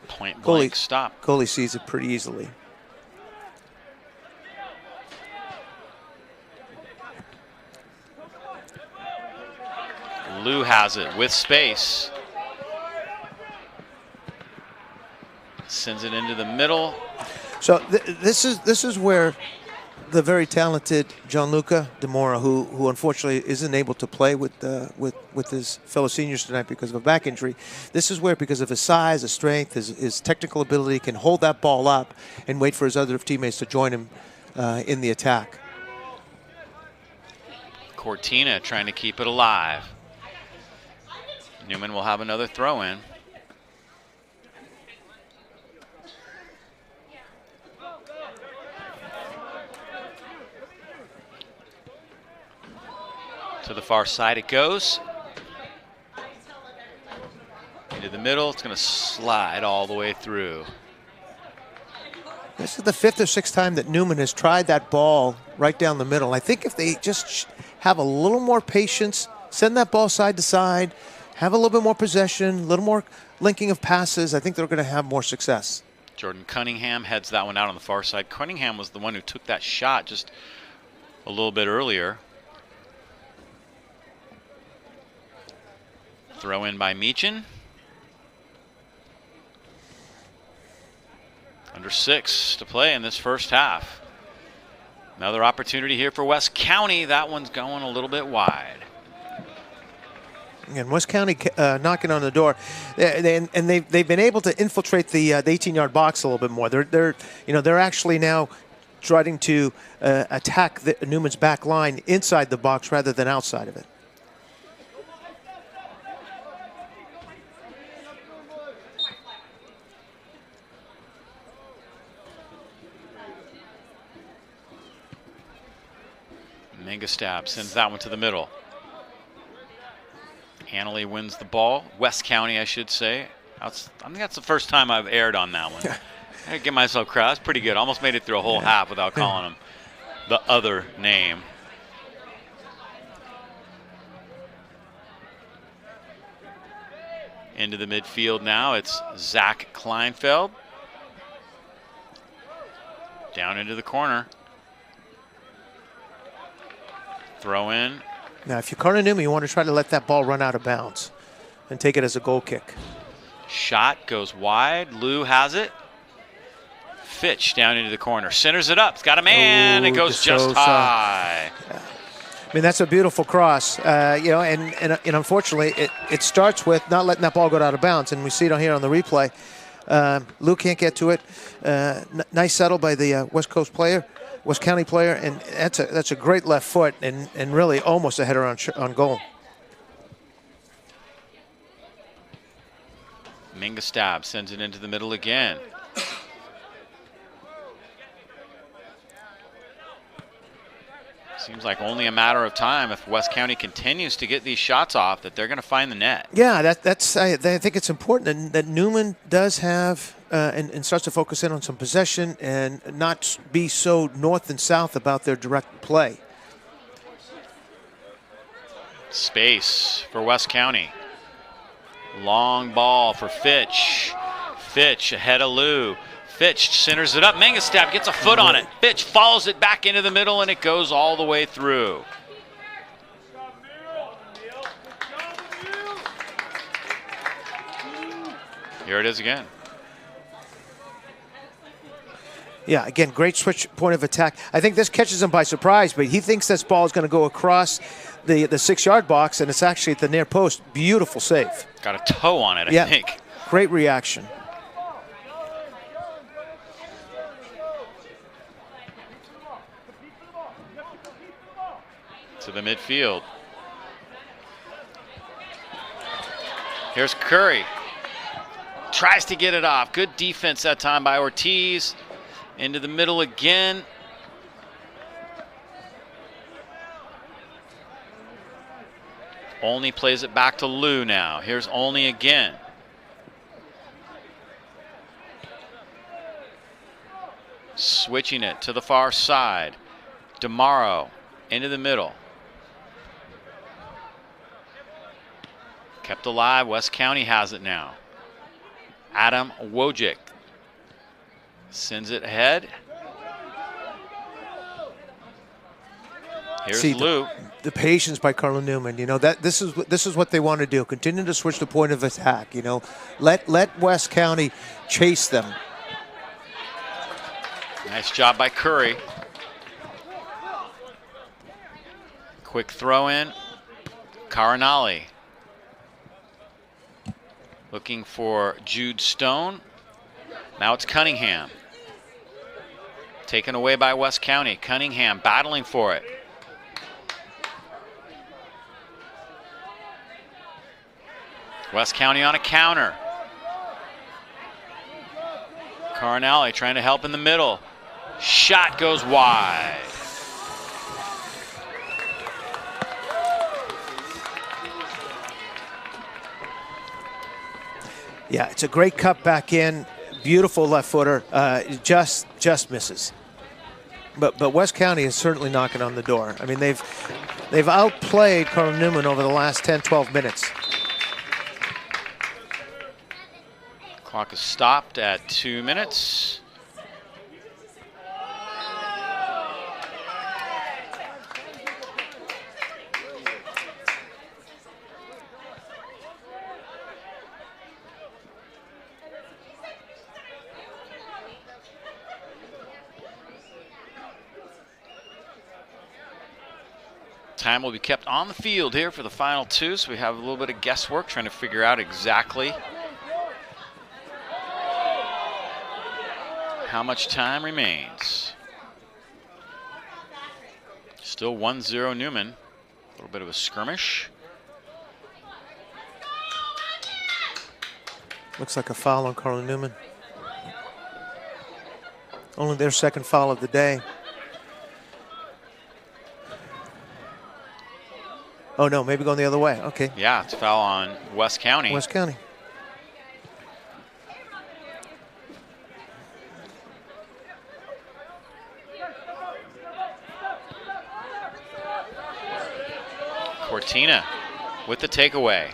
Point blank stop. Goalie sees it pretty easily. Lou has it with space. Sends it into the middle. So this is where the very talented Gianluca Demora, who unfortunately isn't able to play with his fellow seniors tonight because of a back injury. This is where, because of his size, his strength, his technical ability, can hold that ball up and wait for his other teammates to join him in the attack. Cortina trying to keep it alive. Newman will have another throw in. To the far side it goes. Into the middle, it's going to slide all the way through. This is the 5th or 6th time that Newman has tried that ball right down the middle. I think if they just have a little more patience, send that ball side to side, have a little bit more possession, a little more linking of passes, I think they're going to have more success. Jordan Cunningham heads that one out on the far side. Cunningham was the one who took that shot just a little bit earlier. Throw in by Meechin. Under 6 to play in this first half. Another opportunity here for West County. That one's going a little bit wide. And West County knocking on the door, they've been able to infiltrate the 18-yard box a little bit more. They're actually now trying to attack Newman's back line inside the box rather than outside of it. Manga stab sends that one to the middle. Hanley wins the ball. West County, I should say. I think that's the first time I've aired on that one. I give myself credit. That's pretty good. Almost made it through a whole half without calling him the other name. Into the midfield now. It's Zach Kleinfeld. Down into the corner. Throw in. Now, if you're Cardinal Newman, you want to try to let that ball run out of bounds and take it as a goal kick. Shot goes wide. Lou has it. Fitch down into the corner. Centers it up. It's got a man. It goes just high. Yeah. I mean, that's a beautiful cross, you know, and unfortunately, it starts with not letting that ball go out of bounds, and we see it here on the replay. Lou can't get to it. Nice settle by the West County player, and that's a great left foot, and really almost a header on goal. Mingastab sends it into the middle again. Seems like only a matter of time if West County continues to get these shots off that they're going to find the net. Yeah, I think it's important that Newman does have and starts to focus in on some possession and not be so north and south about their direct play. Space for West County. Long ball for Fitch. Fitch ahead of Lou. Fitch centers it up. Mingastab gets a foot on it. Fitch follows it back into the middle, and it goes all the way through. Here it is again. Yeah, again, great switch point of attack. I think this catches him by surprise, but he thinks this ball is going to go across the 6-yard box, and it's actually at the near post. Beautiful save. Got a toe on it, I think. Great reaction. To the midfield. Here's Curry. Tries to get it off. Good defense that time by Ortiz. Into the middle again. Olney plays it back to Lou now. Here's Olney again. Switching it to the far side. DeMauro into the middle. Kept alive. West County has it now. Adam Wojcik sends it ahead. Here's Lou. The patience by Cardinal Newman. You know that this is what they want to do. Continue to switch the point of attack. You know, let West County chase them. Nice job by Curry. Quick throw in. Cardinal. Looking for Jude Stone. Now it's Cunningham. Taken away by West County. Cunningham battling for it. West County on a counter. Cardinal trying to help in the middle. Shot goes wide. Yeah, it's a great cut back in. Beautiful left footer. Just misses. But West County is certainly knocking on the door. I mean, they've outplayed Cardinal Newman over the last 10, 12 minutes. Clock is stopped at 2 minutes. Time will be kept on the field here for the final two, so we have a little bit of guesswork trying to figure out exactly how much time remains. Still 1-0 Newman. A little bit of a skirmish. Looks like a foul on Cardinal Newman. Only their second foul of the day. Oh, no, maybe going the other way. Okay. Yeah, it's a foul on West County. West County. Cortina with the takeaway.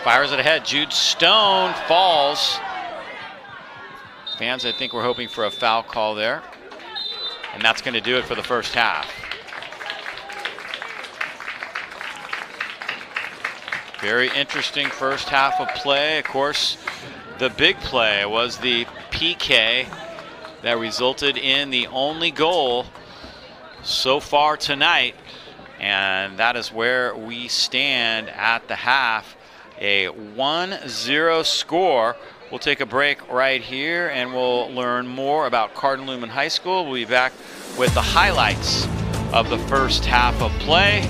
Fires it ahead. Jude Stone falls. Fans, I think, were hoping for a foul call there. And that's going to do it for the first half. Very interesting first half of play. Of course, the big play was the PK that resulted in the only goal so far tonight And that is where we stand at the half, a 1-0 score. We'll take a break right here and we'll learn more about Cardinal Newman High School. We'll be back with the highlights of the first half of play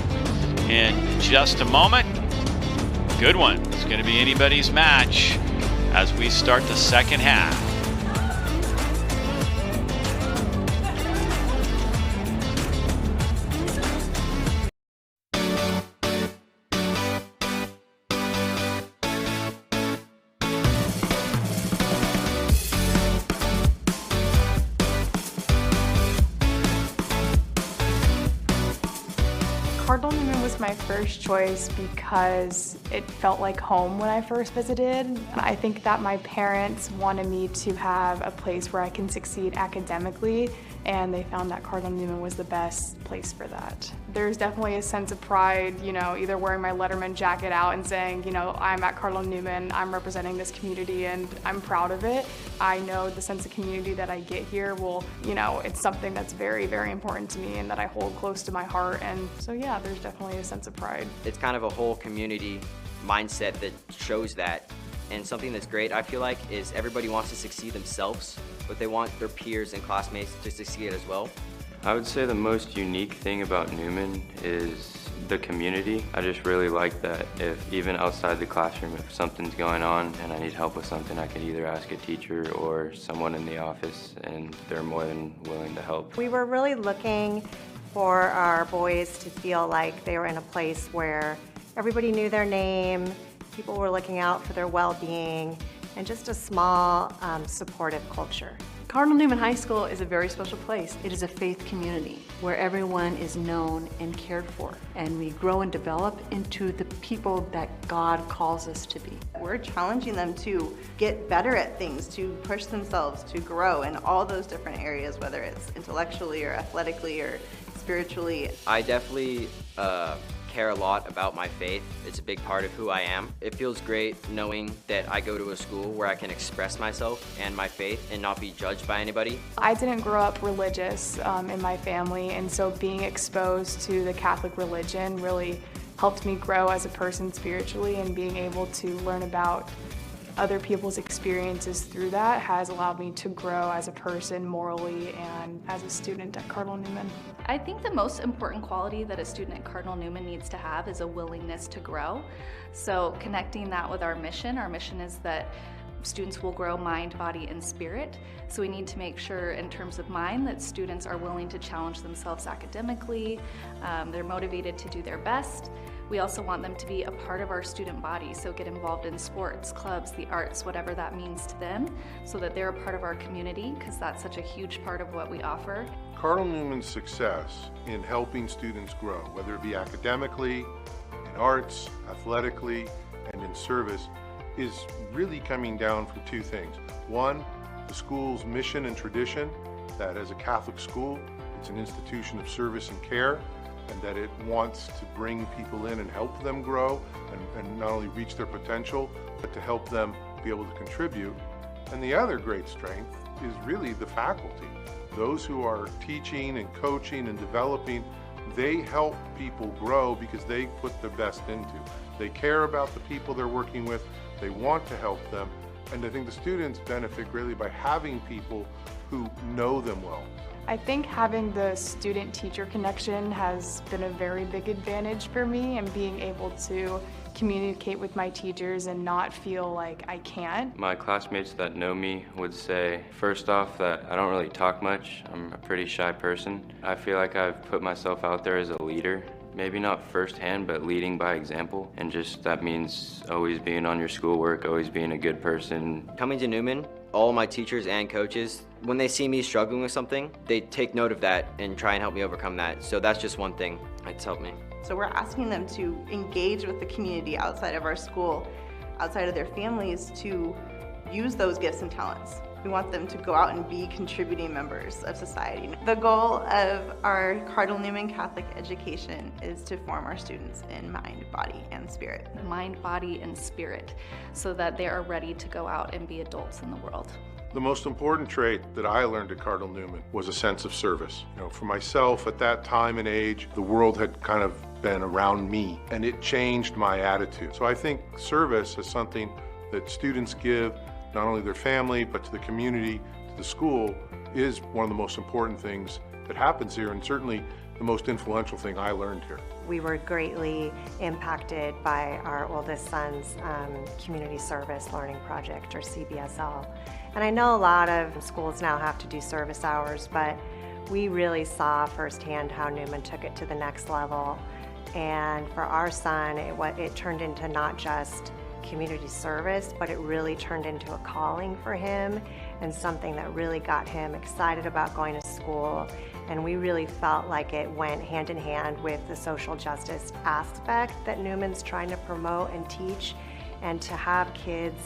in just a moment. Good one. It's going to be anybody's match as we start the second half. Cardinal Newman was my first choice because it felt like home when I first visited. I think that my parents wanted me to have a place where I can succeed academically, and they found that Cardinal Newman was the best place for that. There's definitely a sense of pride, you know, either wearing my Letterman jacket out and saying, you know, I'm at Cardinal Newman, I'm representing this community and I'm proud of it. I know the sense of community that I get here will, you know, it's something that's very, very important to me and that I hold close to my heart. And so yeah, there's definitely a sense of pride. It's kind of a whole community mindset that shows that. And something that's great, I feel like, is everybody wants to succeed themselves, but they want their peers and classmates to succeed as well. I would say the most unique thing about Newman is the community. I just really like that if even outside the classroom, if something's going on and I need help with something, I can either ask a teacher or someone in the office, and they're more than willing to help. We were really looking for our boys to feel like they were in a place where everybody knew their name, people were looking out for their well-being, and just a small, supportive culture. Cardinal Newman High School is a very special place. It is a faith community where everyone is known and cared for, and we grow and develop into the people that God calls us to be. We're challenging them to get better at things, to push themselves, to grow in all those different areas, whether it's intellectually or athletically or spiritually. I definitely care a lot about my faith. It's a big part of who I am. It feels great knowing that I go to a school where I can express myself and my faith and not be judged by anybody. I didn't grow up religious in my family, and so being exposed to the Catholic religion really helped me grow as a person spiritually, and being able to learn about other people's experiences through that has allowed me to grow as a person morally and as a student at Cardinal Newman. I think the most important quality that a student at Cardinal Newman needs to have is a willingness to grow. So connecting that with our mission is that students will grow mind, body, and spirit. So we need to make sure in terms of mind that students are willing to challenge themselves academically, they're motivated to do their best. We also want them to be a part of our student body, so get involved in sports, clubs, the arts, whatever that means to them, so that they're a part of our community, because that's such a huge part of what we offer. Cardinal Newman's success in helping students grow, whether it be academically, in arts, athletically, and in service, is really coming down from two things. One, the school's mission and tradition, that as a Catholic school, it's an institution of service and care, and that it wants to bring people in and help them grow and not only reach their potential, but to help them be able to contribute. And the other great strength is really the faculty. Those who are teaching and coaching and developing, they help people grow because they put their best into. They care about the people they're working with, they want to help them, and I think the students benefit greatly by having people who know them well. I think having the student-teacher connection has been a very big advantage for me, and being able to communicate with my teachers and not feel like I can't. My classmates that know me would say, first off, that I don't really talk much. I'm a pretty shy person. I feel like I've put myself out there as a leader. Maybe not firsthand, but leading by example. And just that means always being on your schoolwork, always being a good person. Coming to Newman, all my teachers and coaches, when they see me struggling with something, they take note of that and try and help me overcome that. So that's just one thing that's helped me. So we're asking them to engage with the community outside of our school, outside of their families, to use those gifts and talents. We want them to go out and be contributing members of society. The goal of our Cardinal Newman Catholic education is to form our students in mind, body, and spirit. Mind, body, and spirit, so that they are ready to go out and be adults in the world. The most important trait that I learned at Cardinal Newman was a sense of service. For myself at that time and age, the world had kind of been around me, and it changed my attitude. So I think service is something that students give not only their family, but to the community, to the school, is one of the most important things that happens here, and certainly the most influential thing I learned here. We were greatly impacted by our oldest son's community service learning project, or CBSL. And I know a lot of schools now have to do service hours, but we really saw firsthand how Newman took it to the next level. And for our son, it turned into not just community service, but it really turned into a calling for him and something that really got him excited about going to school. And we really felt like it went hand in hand with the social justice aspect that Newman's trying to promote and teach, and to have kids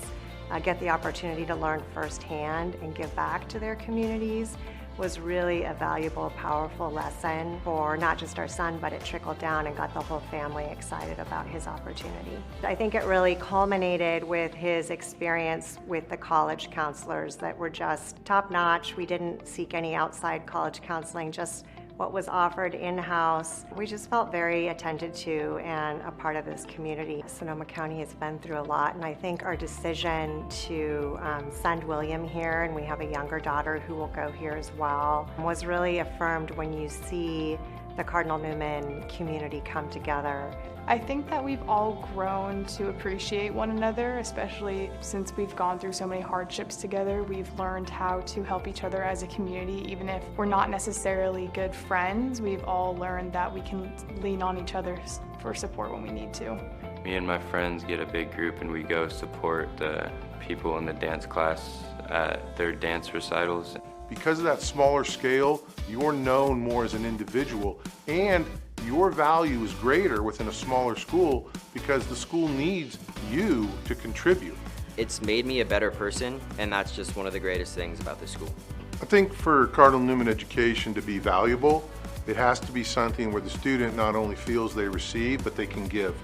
get the opportunity to learn firsthand and give back to their communities was really a valuable, powerful lesson for not just our son, but it trickled down and got the whole family excited about his opportunity. I think it really culminated with his experience with the college counselors that were just top-notch. We didn't seek any outside college counseling, just what was offered in-house. We just felt very attended to and a part of this community. Sonoma County has been through a lot, and I think our decision to send William here, and we have a younger daughter who will go here as well, was really affirmed when you see the Cardinal Newman community come together. I think that we've all grown to appreciate one another, especially since we've gone through so many hardships together. We've learned how to help each other as a community, even if we're not necessarily good friends. We've all learned that we can lean on each other for support when we need to. Me and my friends get a big group and we go support the people in the dance class at their dance recitals. Because of that smaller scale, you're known more as an individual, and your value is greater within a smaller school because the school needs you to contribute. It's made me a better person, and that's just one of the greatest things about this school. I think for Cardinal Newman education to be valuable, it has to be something where the student not only feels they receive, but they can give.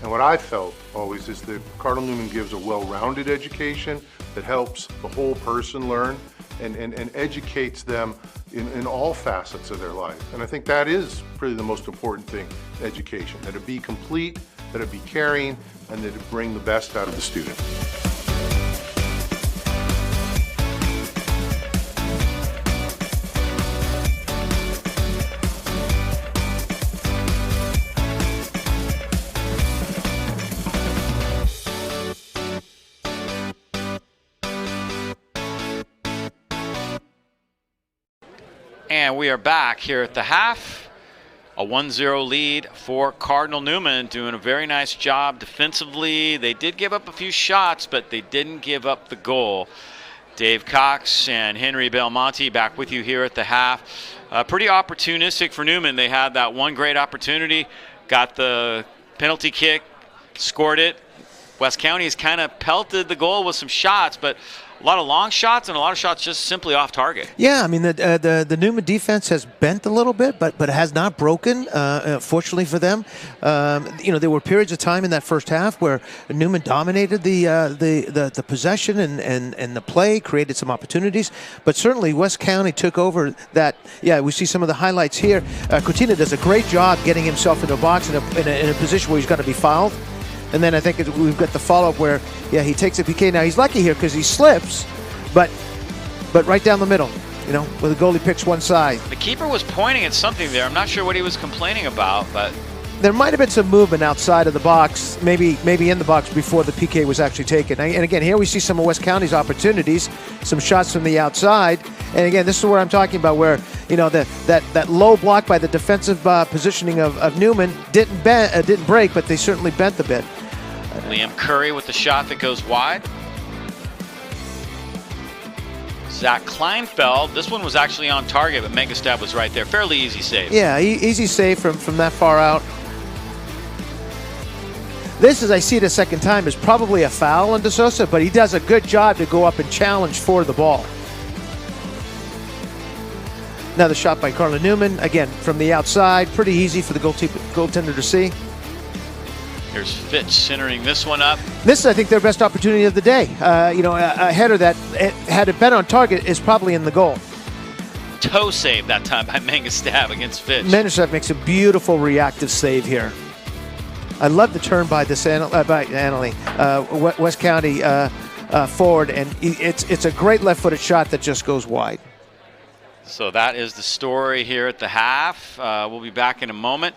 And what I felt always is that Cardinal Newman gives a well-rounded education that helps the whole person learn and educates them in all facets of their life. And I think that is really the most important thing, education, that it be complete, that it be caring, and that it bring the best out of the student. And we are back here at the half. A 1-0 lead for Cardinal Newman, doing a very nice job defensively. They did give up a few shots, but they didn't give up the goal. Dave Cox and Henry Belmonte back with you here at the half. Pretty opportunistic for Newman. They had that one great opportunity, got the penalty kick, scored it. West County has kind of pelted the goal with some shots, but a lot of long shots and a lot of shots just simply off target. Yeah, I mean, the Newman defense has bent a little bit, but has not broken, fortunately for them. There were periods of time in that first half where Newman dominated the possession and the play, created some opportunities. But certainly West County took over that. Yeah, we see some of the highlights here. Cortina does a great job getting himself into a box in a position where he's going to be fouled. And then I think we've got the follow-up where, yeah, he takes a PK. Now, he's lucky here because he slips, but right down the middle, where the goalie picks one side. The keeper was pointing at something there. I'm not sure what he was complaining about, but there might have been some movement outside of the box, maybe in the box before the PK was actually taken. And again, here we see some of West County's opportunities, some shots from the outside. And again, this is where I'm talking about where, that low block by the defensive positioning of Newman didn't break, but they certainly bent a bit. Liam Curry with the shot that goes wide. Zach Kleinfeld, this one was actually on target, but Megastad was right there. Fairly easy save. Yeah, easy save from that far out. This, as I see it a second time, is probably a foul on DeSosa, but he does a good job to go up and challenge for the ball. Another shot by Cardinal Newman, again, from the outside. Pretty easy for the goaltender to see. Here's Fitch centering this one up. This is, I think, their best opportunity of the day. A header that, had it been on target, is probably in the goal. Toe save that time by Mangastav against Fitch. Mangastav makes a beautiful reactive save here. I love the turn by Annalee, West County forward, and it's a great left-footed shot that just goes wide. So that is the story here at the half. We'll be back in a moment.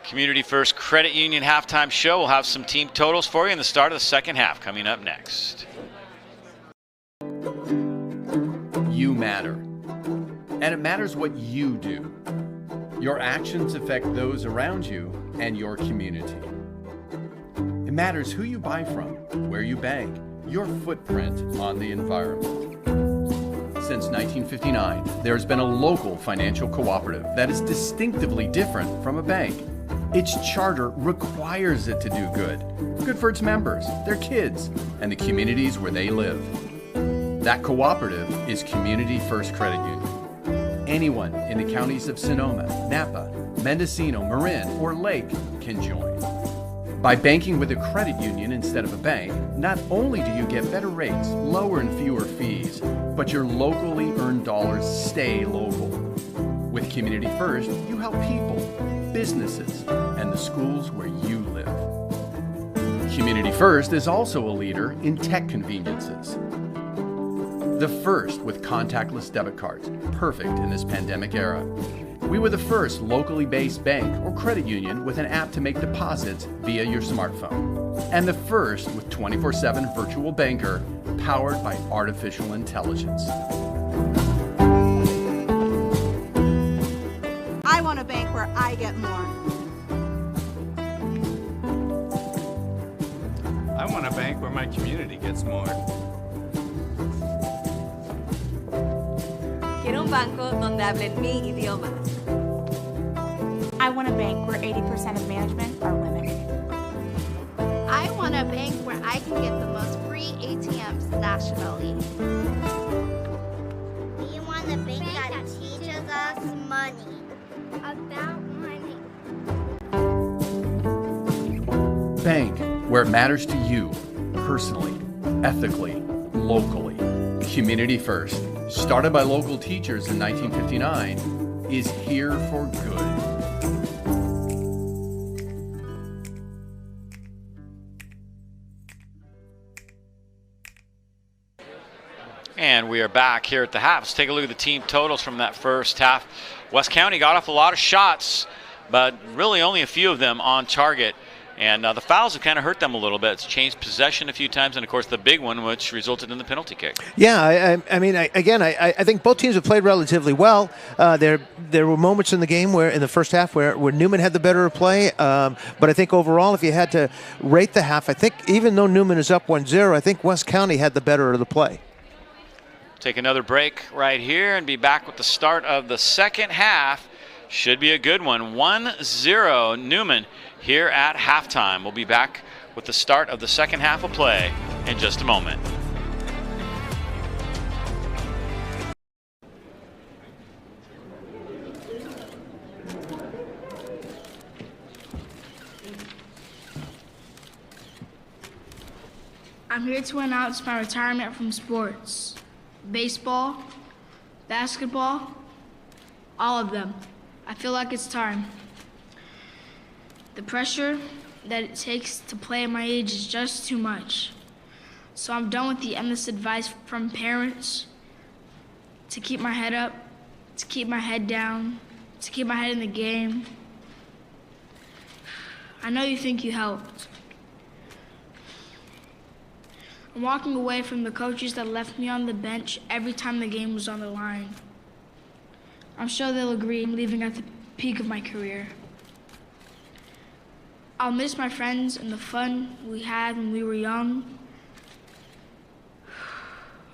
Community First Credit Union halftime show. We'll have some team totals for you in the start of the second half coming up next. You matter. And it matters what you do. Your actions affect those around you and your community. It matters who you buy from, where you bank, your footprint on the environment. Since 1959, there's been a local financial cooperative that is distinctively different from a bank. Its charter requires it to do good. Good for its members, their kids, and the communities where they live. That cooperative is Community First Credit Union. Anyone in the counties of Sonoma, Napa, Mendocino, Marin, or Lake can join. By banking with a credit union instead of a bank, not only do you get better rates, lower and fewer fees, but your locally earned dollars stay local. With Community First, you help people, businesses, and the schools where you live. Community First is also a leader in tech conveniences. The first with contactless debit cards, perfect in this pandemic era. We were the first locally based bank or credit union with an app to make deposits via your smartphone. And the first with 24/7 virtual banker powered by artificial intelligence. I want a bank where I get more. I want a bank where my community gets more. Quiero un banco donde hablen mi idioma. I want a bank where 80% of management are women. I want a bank where I can get the most free ATMs nationally. We want a bank that teaches us money. About money. Bank where it matters to you, personally, ethically, locally. Community First, started by local teachers in 1959, is here for good. And we are back here at the half. Let's take a look at the team totals from that first half. West County got off a lot of shots, but really only a few of them on target. And the fouls have kind of hurt them a little bit. It's changed possession a few times, and of course the big one, which resulted in the penalty kick. Yeah, I think both teams have played relatively well. There were moments in the game in the first half where Newman had the better play. But I think overall, if you had to rate the half, I think even though Newman is up 1-0, I think West County had the better of the play. Take another break right here and be back with the start of the second half. Should be a good one. 1-0 Newman here at halftime. We'll be back with the start of the second half of play in just a moment. I'm here to announce my retirement from sports. Baseball, basketball, all of them. I feel like it's time. The pressure that it takes to play at my age is just too much. So I'm done with the endless advice from parents to keep my head up, to keep my head down, to keep my head in the game. I know you think you helped. I'm walking away from the coaches that left me on the bench every time the game was on the line. I'm sure they'll agree I'm leaving at the peak of my career. I'll miss my friends and the fun we had when we were young.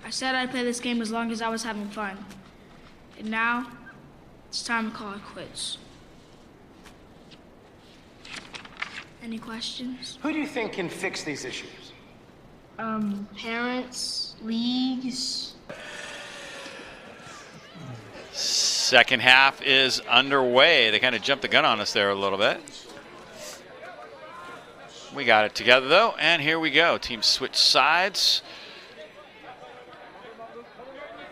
I said I'd play this game as long as I was having fun. And now, it's time to call it quits. Any questions? Who do you think can fix these issues? Parents, leagues. Second half is underway. They kind of jumped the gun on us there a little bit. We got it together though, and here we go. Teams switch sides.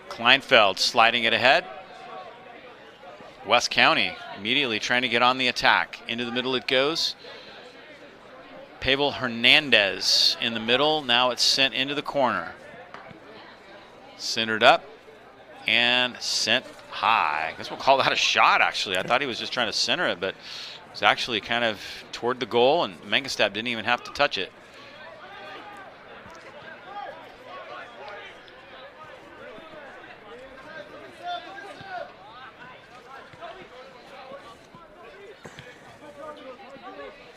Kleinfeld sliding it ahead. West County immediately trying to get on the attack. Into the middle it goes. Pavel Hernandez in the middle. Now it's sent into the corner. Centered up and sent high. I guess we'll call that a shot, actually. I thought he was just trying to center it, but it was actually kind of toward the goal, and Mangestad didn't even have to touch it.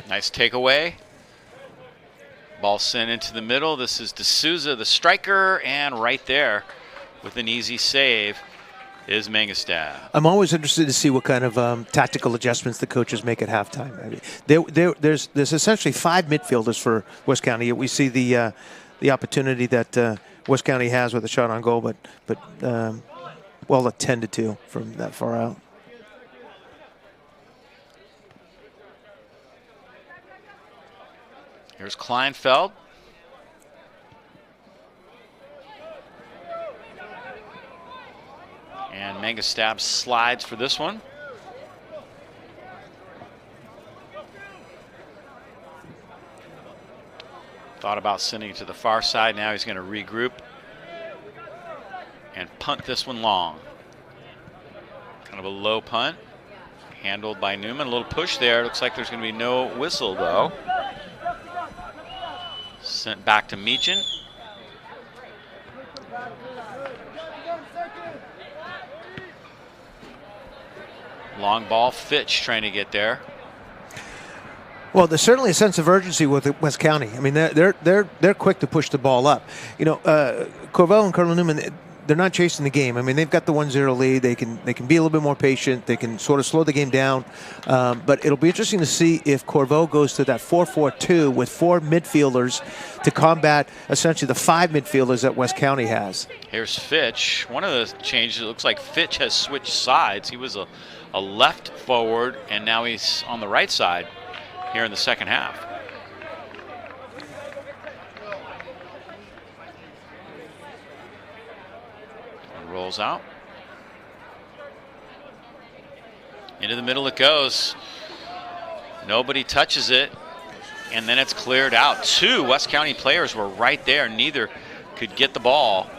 Nice takeaway. Ball sent into the middle. This is D'Souza, the striker, and right there with an easy save is Mangestad. I'm always interested to see what kind of tactical adjustments the coaches make at halftime. I mean, there's essentially 5 midfielders for West County. We see the opportunity that West County has with a shot on goal, but well, a 10-2 from that far out. Here's Kleinfeld. And Mangestad slides for this one. Thought about sending it to the far side. Now he's going to regroup and punt this one long. Kind of a low punt. Handled by Newman. A little push there. Looks like there's going to be no whistle, though. Sent back to Meechin. Long ball, Fitch trying to get there. Well, there's certainly a sense of urgency with West County. I mean, they're quick to push the ball up. You know, Corvell and Cardinal Newman, they're not chasing the game. I mean, they've got the 1-0 lead. They can be a little bit more patient. They can sort of slow the game down. But it'll be interesting to see if Corvell goes to that 4-4-2 with 4 midfielders to combat essentially the 5 midfielders that West County has. Here's Fitch. One of the changes, it looks like Fitch has switched sides. He was a left forward, and now he's on the right side here in the second half. Rolls out. Into the middle it goes. Nobody touches it. And then it's cleared out. 2 West County players were right there. Neither could get the ball.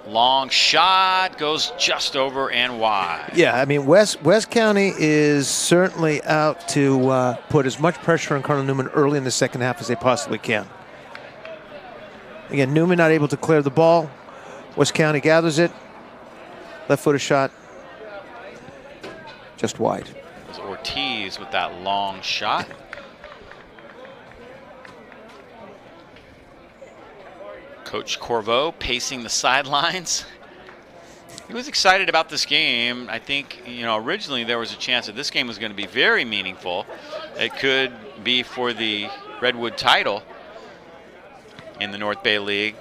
Long shot goes just over and wide. Yeah, I mean, West County is certainly out to put as much pressure on Cardinal Newman early in the second half as they possibly can. Again, Newman not able to clear the ball. West County gathers it. Left-footed shot. Just wide. It was Ortiz with that long shot. Coach Corvo pacing the sidelines. He was excited about this game. I think, you know, originally there was a chance that this game was going to be very meaningful. It could be for the Redwood title in the North Bay League.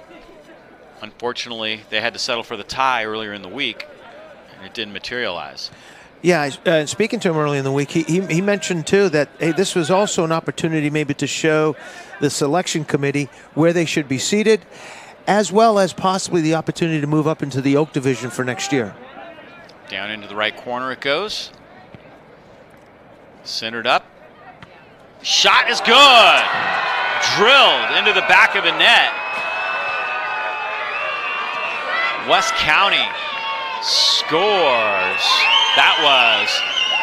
Unfortunately, they had to settle for the tie earlier in the week, and it didn't materialize. Yeah, speaking to him early in the week, he mentioned, too, that hey, this was also an opportunity maybe to show the selection committee where they should be seated, as well as possibly the opportunity to move up into the Oak Division for next year. Down into the right corner it goes. Centered up. Shot is good. Drilled into the back of the net. West County scores. That was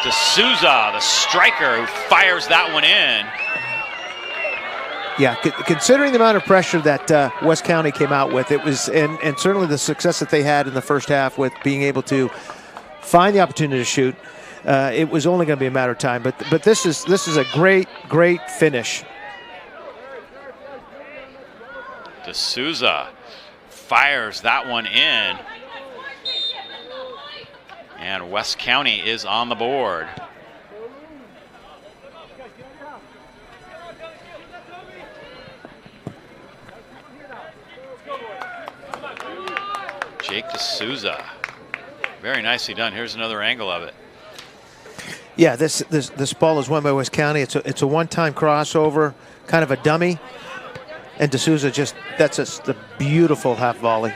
D'Souza, the striker, who fires that one in. Yeah, considering the amount of pressure that West County came out with, it was, and certainly the success that they had in the first half with being able to find the opportunity to shoot, it was only going to be a matter of time. But this is a great finish. D'Souza fires that one in. And West County is on the board. Jake D'Souza. Very nicely done. Here's another angle of it. Yeah, this ball is won by West County. It's a one-time crossover, kind of a dummy. And D'Souza that's just a beautiful half volley.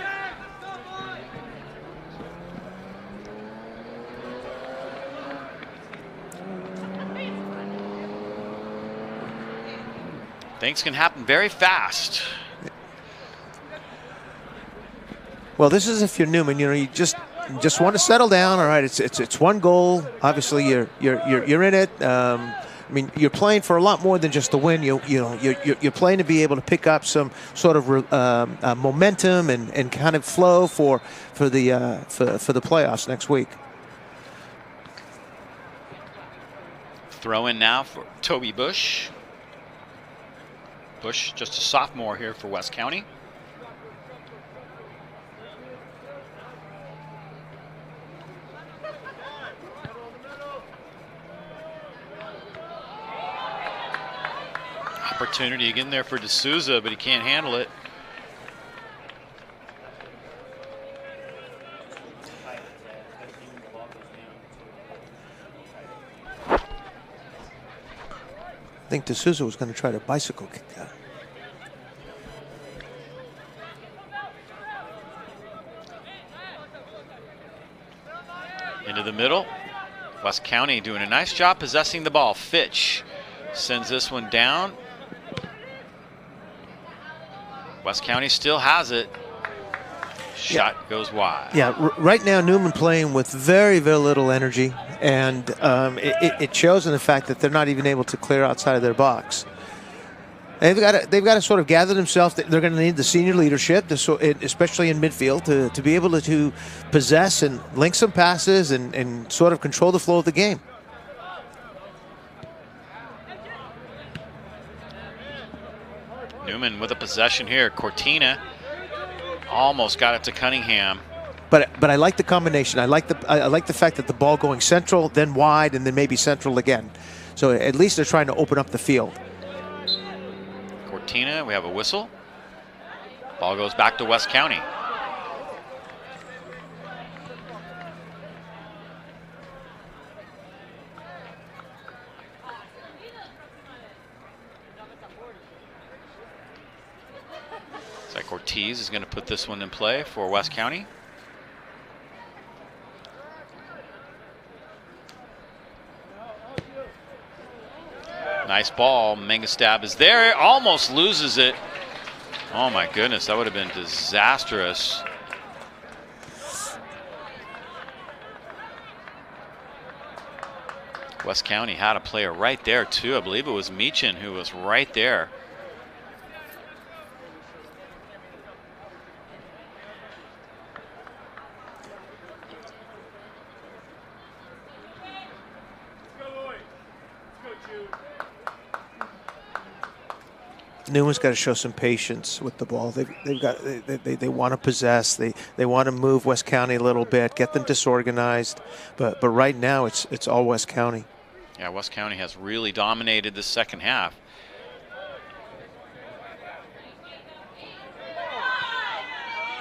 Things can happen very fast. Well, this is if you're Newman, you just want to settle down. All right, it's one goal. Obviously, you're in it. I mean, you're playing for a lot more than just the win. You're playing to be able to pick up some sort of momentum and kind of flow for the playoffs next week. Throw in now for Toby Bush. Bush, just a sophomore here for West County. Opportunity again there for D'Souza, but he can't handle it. I think D'Souza was going to try to bicycle kick that. Into the middle. West County doing a nice job possessing the ball. Fitch sends this one down. West County still has it. Shot goes wide. Yeah, right now Newman playing with very, very little energy, and it shows in the fact that they're not even able to clear outside of their box. They've got to sort of gather themselves. They're going to need the senior leadership, especially in midfield, to be able to possess and link some passes and sort of control the flow of the game. Newman with a possession here. Cortina almost got it to Cunningham. But I like the combination. I like the fact that the ball going central, then wide, and then maybe central again. So at least they're trying to open up the field. Cortina, we have a whistle. Ball goes back to West County. Looks like Ortiz is going to put this one in play for West County. Nice ball. Mengestab is there. Almost loses it. Oh my goodness, that would have been disastrous. West County had a player right there too. I believe it was Meechin who was right there. Newman's got to show some patience with the ball. They want to possess. They want to move West County a little bit, get them disorganized. But right now it's all West County. Yeah, West County has really dominated the second half.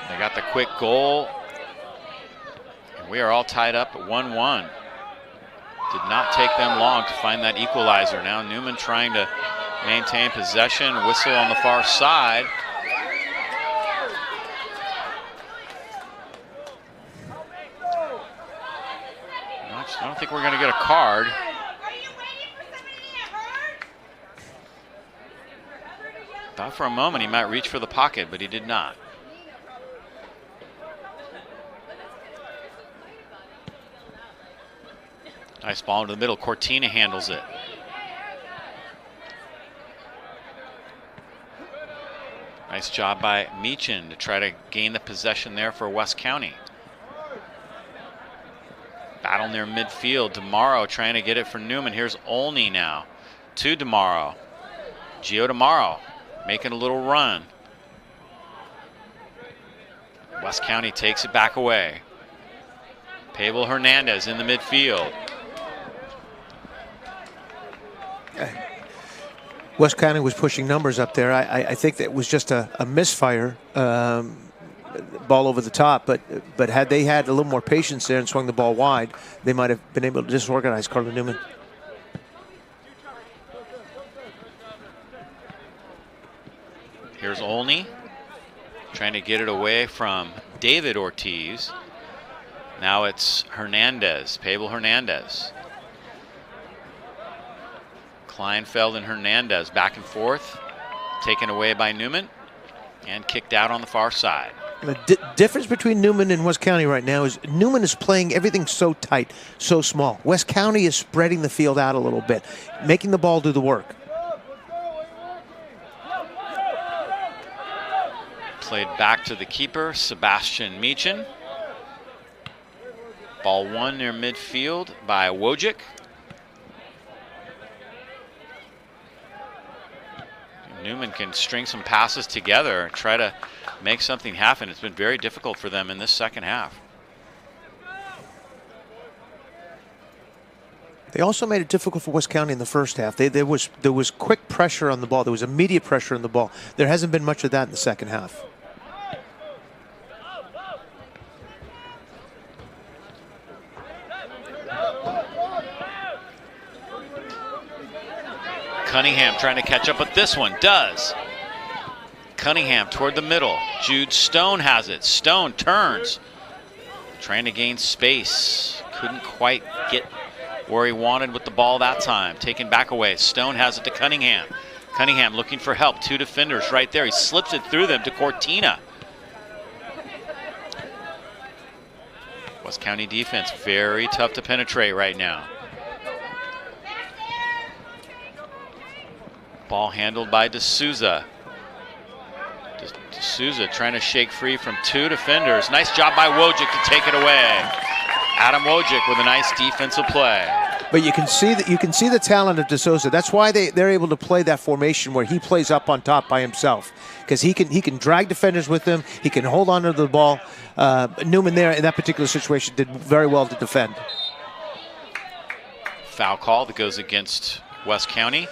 They got the quick goal. And we are all tied up at 1-1. Did not take them long to find that equalizer. Now Newman trying to maintain possession. Whistle on the far side. I don't think we're going to get a card. Thought for a moment he might reach for the pocket, but he did not. Nice ball into the middle. Cortina handles it. Nice job by Meechin to try to gain the possession there for West County. Battle near midfield. DeMauro trying to get it for Newman. Here's Olney now to DeMauro. Gio DeMauro making a little run. West County takes it back away. Pablo Hernandez in the midfield. West County was pushing numbers up there. I think that was just a misfire. ball over the top. But had they had a little more patience there and swung the ball wide, they might have been able to disorganize Cardinal Newman. Here's Olney trying to get it away from David Ortiz. Now it's Hernandez, Pavel Hernandez. Kleinfeld and Hernandez back and forth, taken away by Newman and kicked out on the far side. The difference between Newman and West County right now is Newman is playing everything so tight, so small. West County is spreading the field out a little bit, making the ball do the work. Played back to the keeper, Sebastian Meechin. Ball won near midfield by Wojcik. Newman can string some passes together and try to make something happen. It's been very difficult for them in this second half. They also made it difficult for West County in the first half. There was quick pressure on the ball. There was immediate pressure on the ball. There hasn't been much of that in the second half. Cunningham trying to catch up with this one, does. Cunningham toward the middle. Jude Stone has it. Stone turns, trying to gain space. Couldn't quite get where he wanted with the ball that time. Taken back away. Stone has it to Cunningham. Cunningham looking for help. Two defenders right there. He slips it through them to Cortina. West County defense very tough to penetrate right now. Ball handled by D'Souza. D'Souza trying to shake free from two defenders. Nice job by Wojcik to take it away. Adam Wojcik with a nice defensive play. But you can see the talent of D'Souza. That's why they're able to play that formation where he plays up on top by himself, because he can drag defenders with him. He can hold on to the ball. Newman there in that particular situation did very well to defend. Foul call that goes against West County.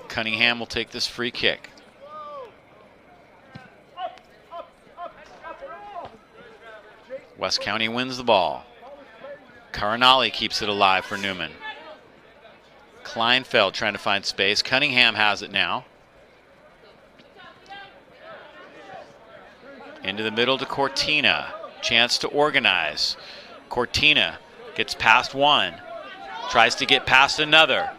Cunningham will take this free kick. West County wins the ball. Cardinal keeps it alive for Newman. Kleinfeld trying to find space. Cunningham has it now. Into the middle to Cortina. Chance to organize. Cortina gets past one. Tries to get past another.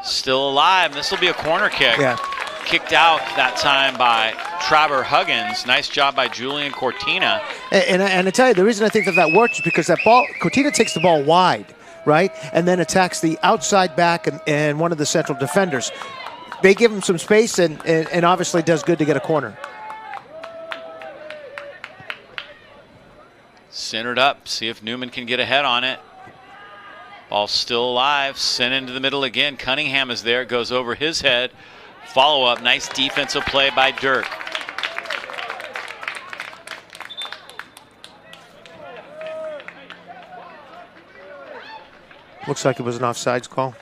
Still alive. This will be a corner kick. Yeah. Kicked out that time by Trevor Huggins. Nice job by Julian Cortina. And I tell you, the reason I think that works is because that ball, Cortina takes the ball wide, right? And then attacks the outside back and one of the central defenders. They give him some space and obviously does good to get a corner. Centered up. See if Newman can get ahead on it. Ball still alive. Sent into the middle again. Cunningham is there. Goes over his head. Follow up. Nice defensive play by Dirk. Looks like it was an offsides call.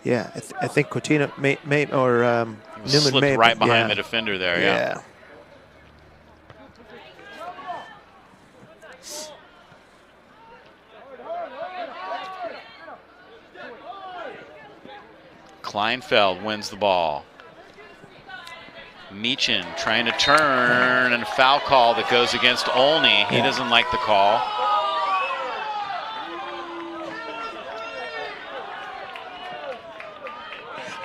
Yeah, I think Cortina may or Newman slipped may right behind the defender there. Yeah. Kleinfeld wins the ball. Meechin trying to turn, and a foul call that goes against Olney. He doesn't like the call.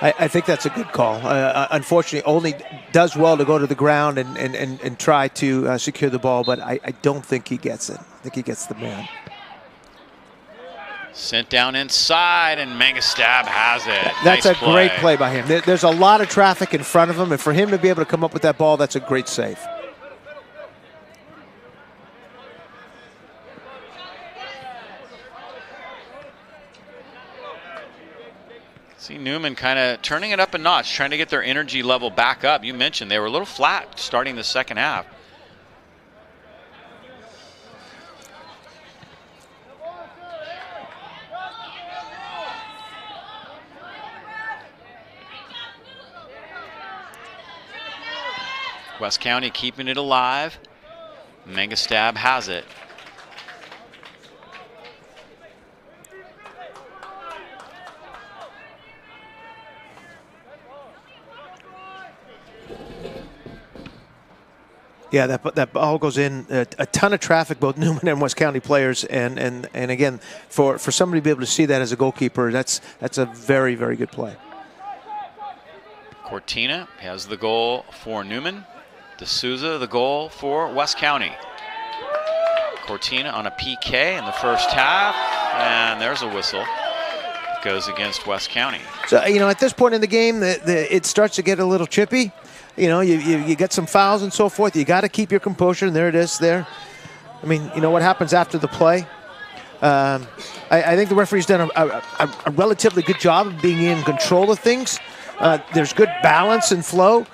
I think that's a good call. Unfortunately, Olney does well to go to the ground and try to secure the ball, but I don't think he gets it. I think he gets the man. Sent down inside, and Mangastab has it. That's nice a great play by him. There's a lot of traffic in front of him, and for him to be able to come up with that ball, that's a great save. See Newman kind of turning it up a notch, trying to get their energy level back up. You mentioned they were a little flat starting the second half. West County keeping it alive. Mangastab has it. Yeah, that ball goes in. A ton of traffic, both Newman and West County players, and again, for somebody to be able to see that as a goalkeeper, that's a very, very good play. Cortina has the goal for Newman. D'Souza the goal for West County. Cortina on a PK in the first half, and there's a whistle. Goes against West County. So, you know, at this point in the game, it starts to get a little chippy. You know, you get some fouls and so forth. You got to keep your composure, and there it is there. I mean, you know what happens after the play? I think the referee's done a relatively good job of being in control of things. There's good balance and flow.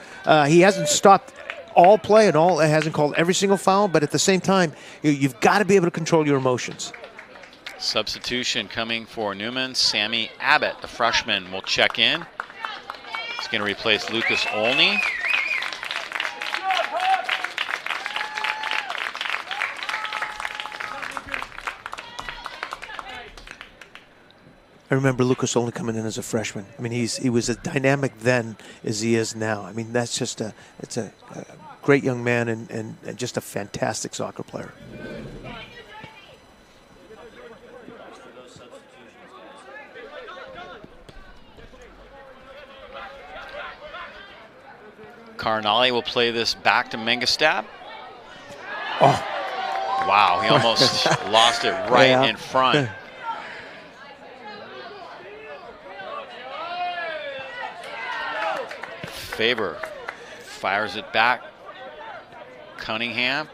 He hasn't stopped all play and all. Hasn't called every single foul, but at the same time, you've got to be able to control your emotions. Substitution coming for Newman. Sammy Abbott, the freshman, will check in. He's going to replace Lucas Olney. I remember Lucas only coming in as a freshman. I mean, he was as dynamic then as he is now. I mean, that's just it's a great young man and just a fantastic soccer player. Cardinal will play this back to Mangastab. Oh. Wow, he almost lost it right in front. Faber fires it back. Cunningham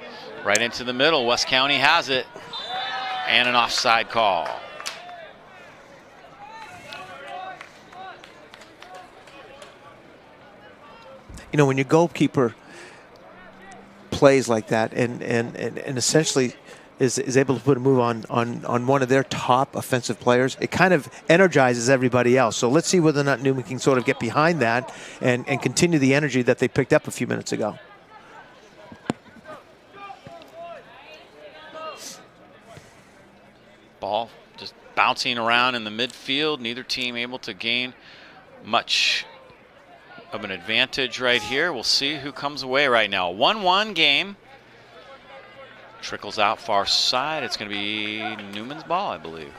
right into the middle. West County has it. And an offside call. You know, when your goalkeeper plays like that and essentially is able to put a move on one of their top offensive players, it kind of energizes everybody else. So let's see whether or not Newman can sort of get behind that and continue the energy that they picked up a few minutes ago. Ball just bouncing around in the midfield. Neither team able to gain much of an advantage right here. We'll see who comes away right now. 1-1 game. Trickles out far side. It's going to be Newman's ball, I believe.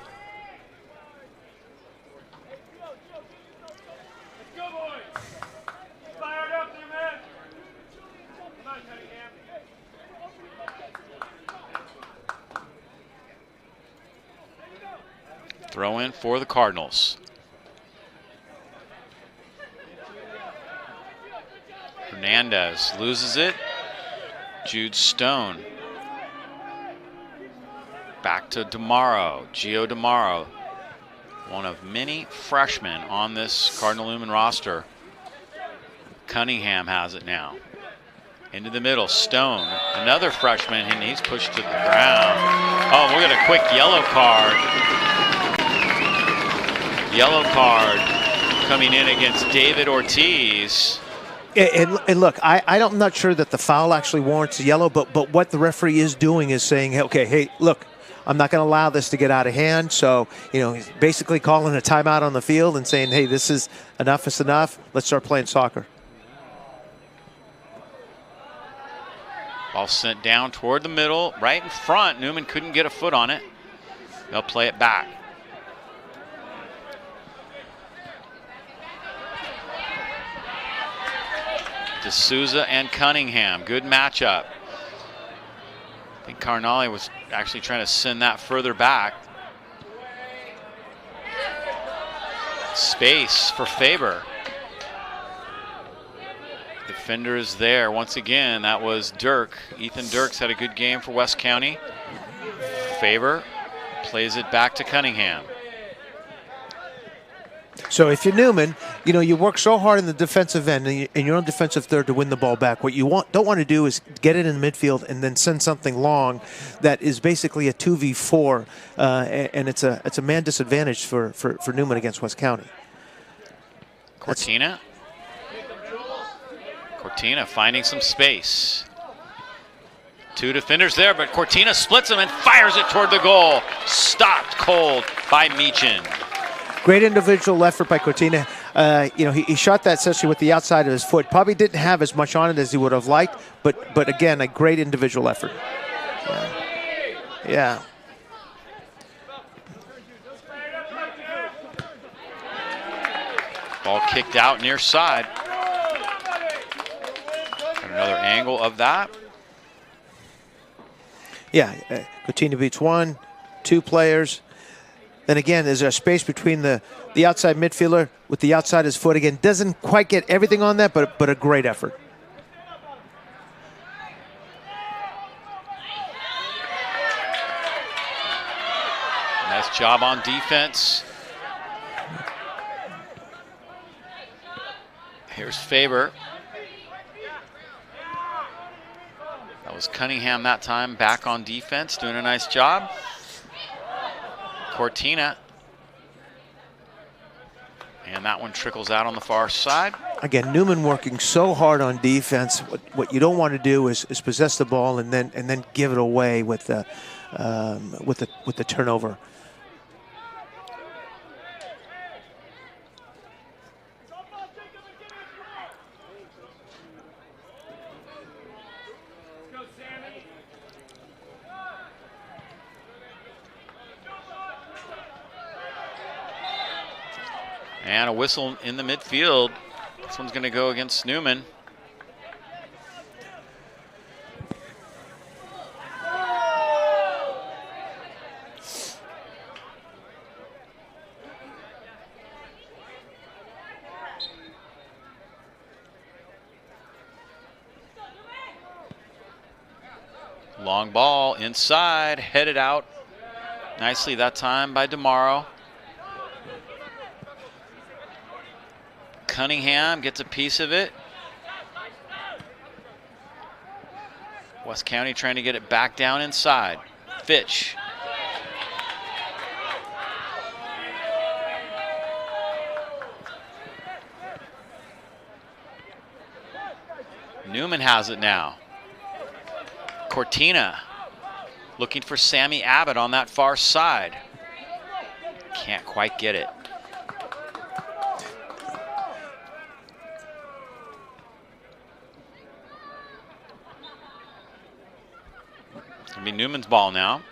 Throw in for the Cardinals. Hernandez loses it. Jude Stone. Back to DeMauro, Gio DeMauro, one of many freshmen on this Cardinal Newman roster. Cunningham has it now. Into the middle, Stone, another freshman, and he's pushed to the ground. Oh, we got a quick yellow card. Yellow card coming in against David Ortiz. And look, I'm not sure that the foul actually warrants a yellow, but what the referee is doing is saying, okay, hey, look, I'm not going to allow this to get out of hand. So, you know, he's basically calling a timeout on the field and saying, hey, this is enough, it's enough. Let's start playing soccer. Ball sent down toward the middle, right in front. Newman couldn't get a foot on it. They'll play it back. D'Souza and Cunningham, good matchup. I think Cardinal was actually trying to send that further back. Space for Faber. Defender is there once again. That was Dirk. Ethan Dirks had a good game for West County. Faber plays it back to Cunningham. So if you're Newman, you know, you work so hard in the defensive end and you're on defensive third to win the ball back. What you don't want to do is get it in the midfield and then send something long that is basically a 2v4, and it's a man disadvantage for Newman against West County. Cortina Cortina finding some space. 2 defenders there, but Cortina splits them and fires it toward the goal. Stopped cold by Meechin. Great individual effort by Cortina. He shot that essentially with the outside of his foot. Probably didn't have as much on it as he would have liked, but again, a great individual effort. Yeah. Ball kicked out near side. Another angle of that. Yeah, Cortina beats 1, 2 players. Then again, there's a space between the outside midfielder with the outside of his foot. Again, doesn't quite get everything on that, but a great effort. Nice job on defense. Here's Faber. That was Cunningham that time, back on defense, doing a nice job. Cortina. And that one trickles out on the far side. Again, Newman working so hard on defense. What you don't want to do is possess the ball and then give it away with the turnover. And a whistle in the midfield. This one's going to go against Newman. Long ball inside, headed out nicely that time by DeMauro. Cunningham gets a piece of it. West County trying to get it back down inside. Fitch. Newman has it now. Cortina looking for Sammy Abbott on that far side. Can't quite get it. It's going to be Newman's ball now.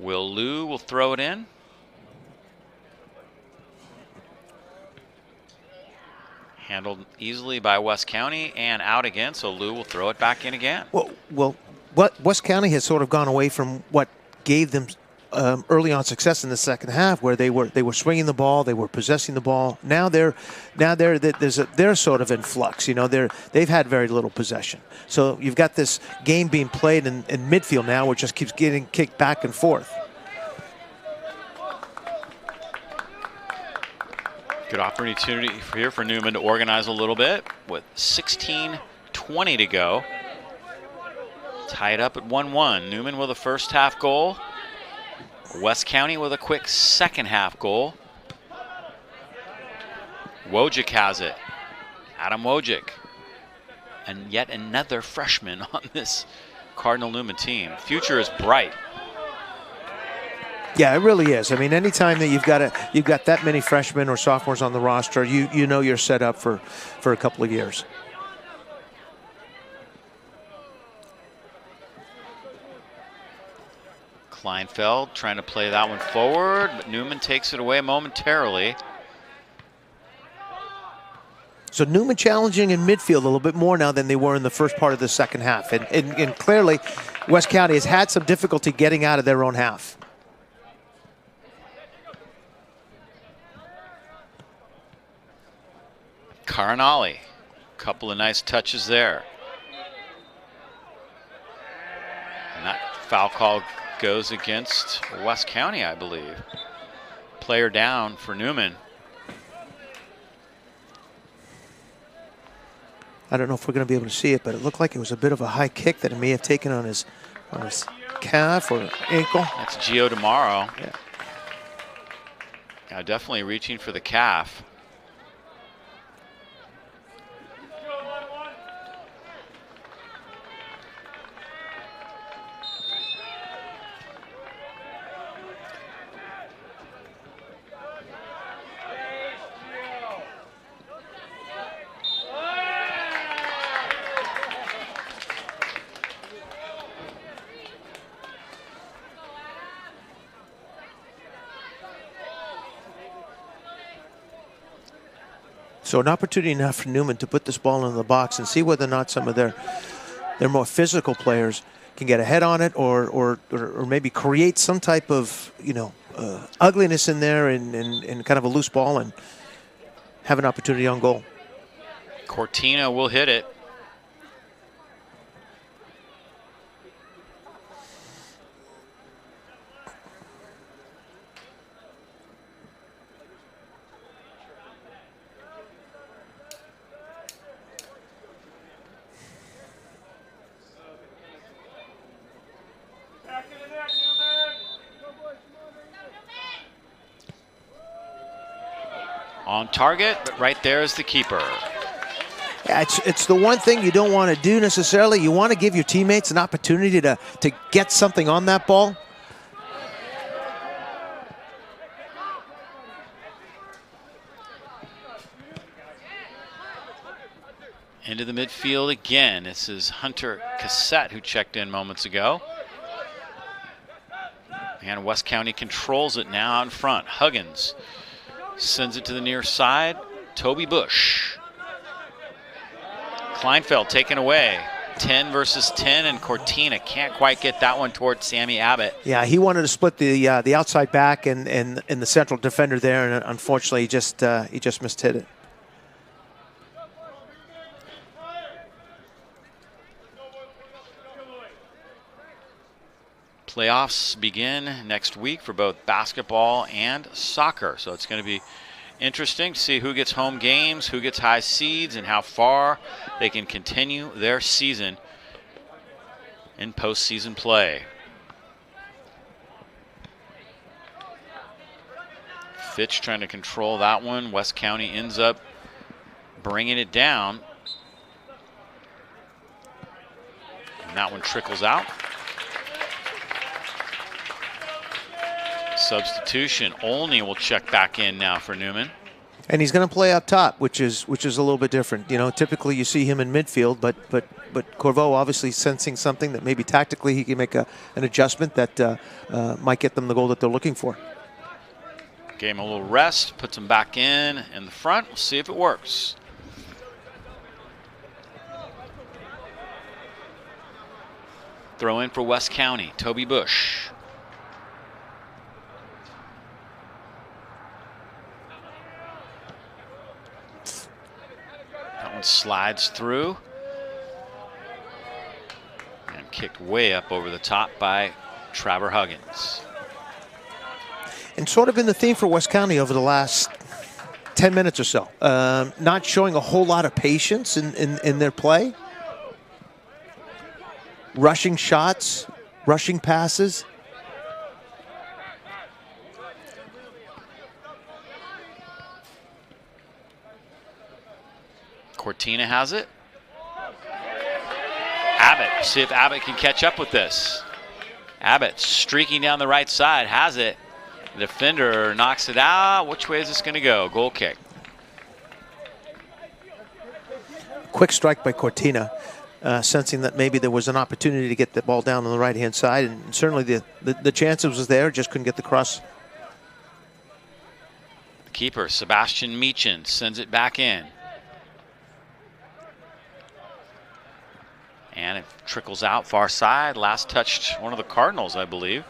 Lou will throw it in. Handled easily by West County and out again, so Lou will throw it back in again. Well, what West County has sort of gone away from what gave them early on success in the second half, where they were swinging the ball, they were possessing the ball. Now they're sort of in flux. You know, they've had very little possession. So you've got this game being played in midfield now, which just keeps getting kicked back and forth. Good opportunity here for Newman to organize a little bit with 16:20 to go. Tied up at 1-1. Newman with a first half goal. West County with a quick second half goal. Wojcik has it. Adam Wojcik. And yet another freshman on this Cardinal Newman team. Future is bright. Yeah, it really is. I mean, anytime that you've got that many freshmen or sophomores on the roster, you know you're set up for a couple of years. Kleinfeld trying to play that one forward, but Newman takes it away momentarily. So Newman challenging in midfield a little bit more now than they were in the first part of the second half. And clearly, West County has had some difficulty getting out of their own half. Cardinal, couple of nice touches there. And that foul call goes against West County, I believe. Player down for Newman. I don't know if we're going to be able to see it, but it looked like it was a bit of a high kick that he may have taken on his calf or ankle. That's Gio DeMauro. Yeah. Yeah, definitely reaching for the calf. So an opportunity now for Newman to put this ball in the box and see whether or not some of their more physical players can get ahead on it, or maybe create some type of ugliness in there and kind of a loose ball and have an opportunity on goal. Cortina will hit it. On target, but right there is the keeper. Yeah, it's the one thing you don't want to do necessarily. You want to give your teammates an opportunity to get something on that ball. Into the midfield again. This is Hunter Cassette, who checked in moments ago. And West County controls it now out in front. Huggins sends it to the near side. Toby Bush. Kleinfeld taken away. 10 versus 10, and Cortina can't quite get that one towards Sammy Abbott. Yeah, he wanted to split the outside back and the central defender there, and unfortunately he just mishit it. Playoffs begin next week for both basketball and soccer, so it's going to be interesting to see who gets home games, who gets high seeds, and how far they can continue their season in postseason play. Fitch trying to control that one. West County ends up bringing it down. And that one trickles out. Substitution. Olney will check back in now for Newman. And he's going to play up top, which is a little bit different. You know, typically you see him in midfield, but Corvo obviously sensing something that maybe tactically he can make an adjustment that might get them the goal that they're looking for. Gave him a little rest, puts him back in the front. We'll see if it works. Throw in for West County, Toby Bush. That one slides through and kicked way up over the top by Trevor Huggins. And sort of been the theme for West County over the last 10 minutes or so. Not showing a whole lot of patience in their play. Rushing shots, rushing passes. Cortina has it. Abbott, see if Abbott can catch up with this. Abbott streaking down the right side, has it. The defender knocks it out. Which way is this going to go? Goal kick. Quick strike by Cortina, sensing that maybe there was an opportunity to get the ball down on the right-hand side, and certainly the chances was there, just couldn't get the cross. The keeper, Sebastian Meechin, sends it back in. And it trickles out far side. Last touched one of the Cardinals, I believe.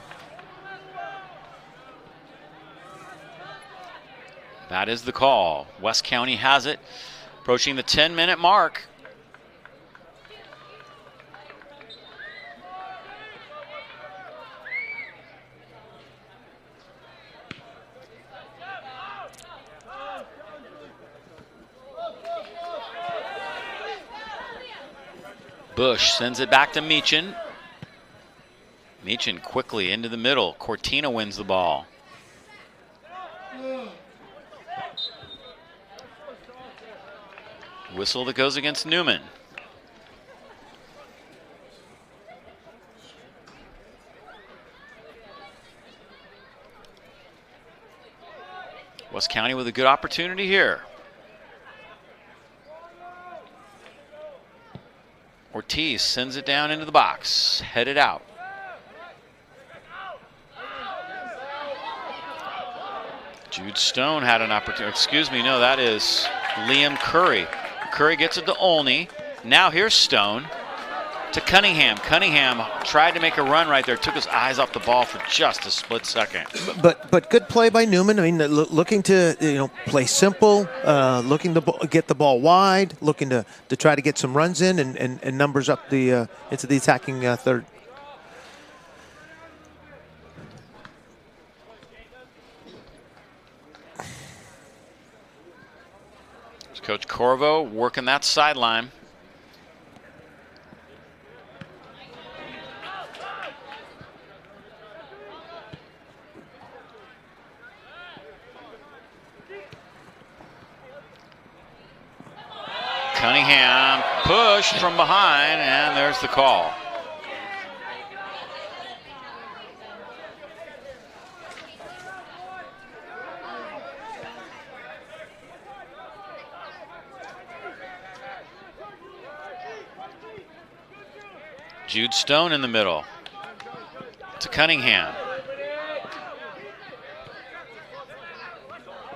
That is the call. West County has it, approaching the 10-minute mark. Bush sends it back to Meechin. Meechin quickly into the middle. Cortina wins the ball. Whistle that goes against Newman. West County with a good opportunity here. Ortiz sends it down into the box, headed out. Jude Stone had an opportunity. Excuse me, no, that is Liam Curry. Curry gets it to Olney. Now here's Stone to Cunningham. Cunningham tried to make a run right there, took his eyes off the ball for just a split second. But good play by Newman. I mean, looking to play simple, looking to get the ball wide, looking to try to get some runs in and numbers up the into the attacking third. Coach Corvo working that sideline. Cunningham pushed from behind, and there's the call. Jude Stone in the middle to Cunningham.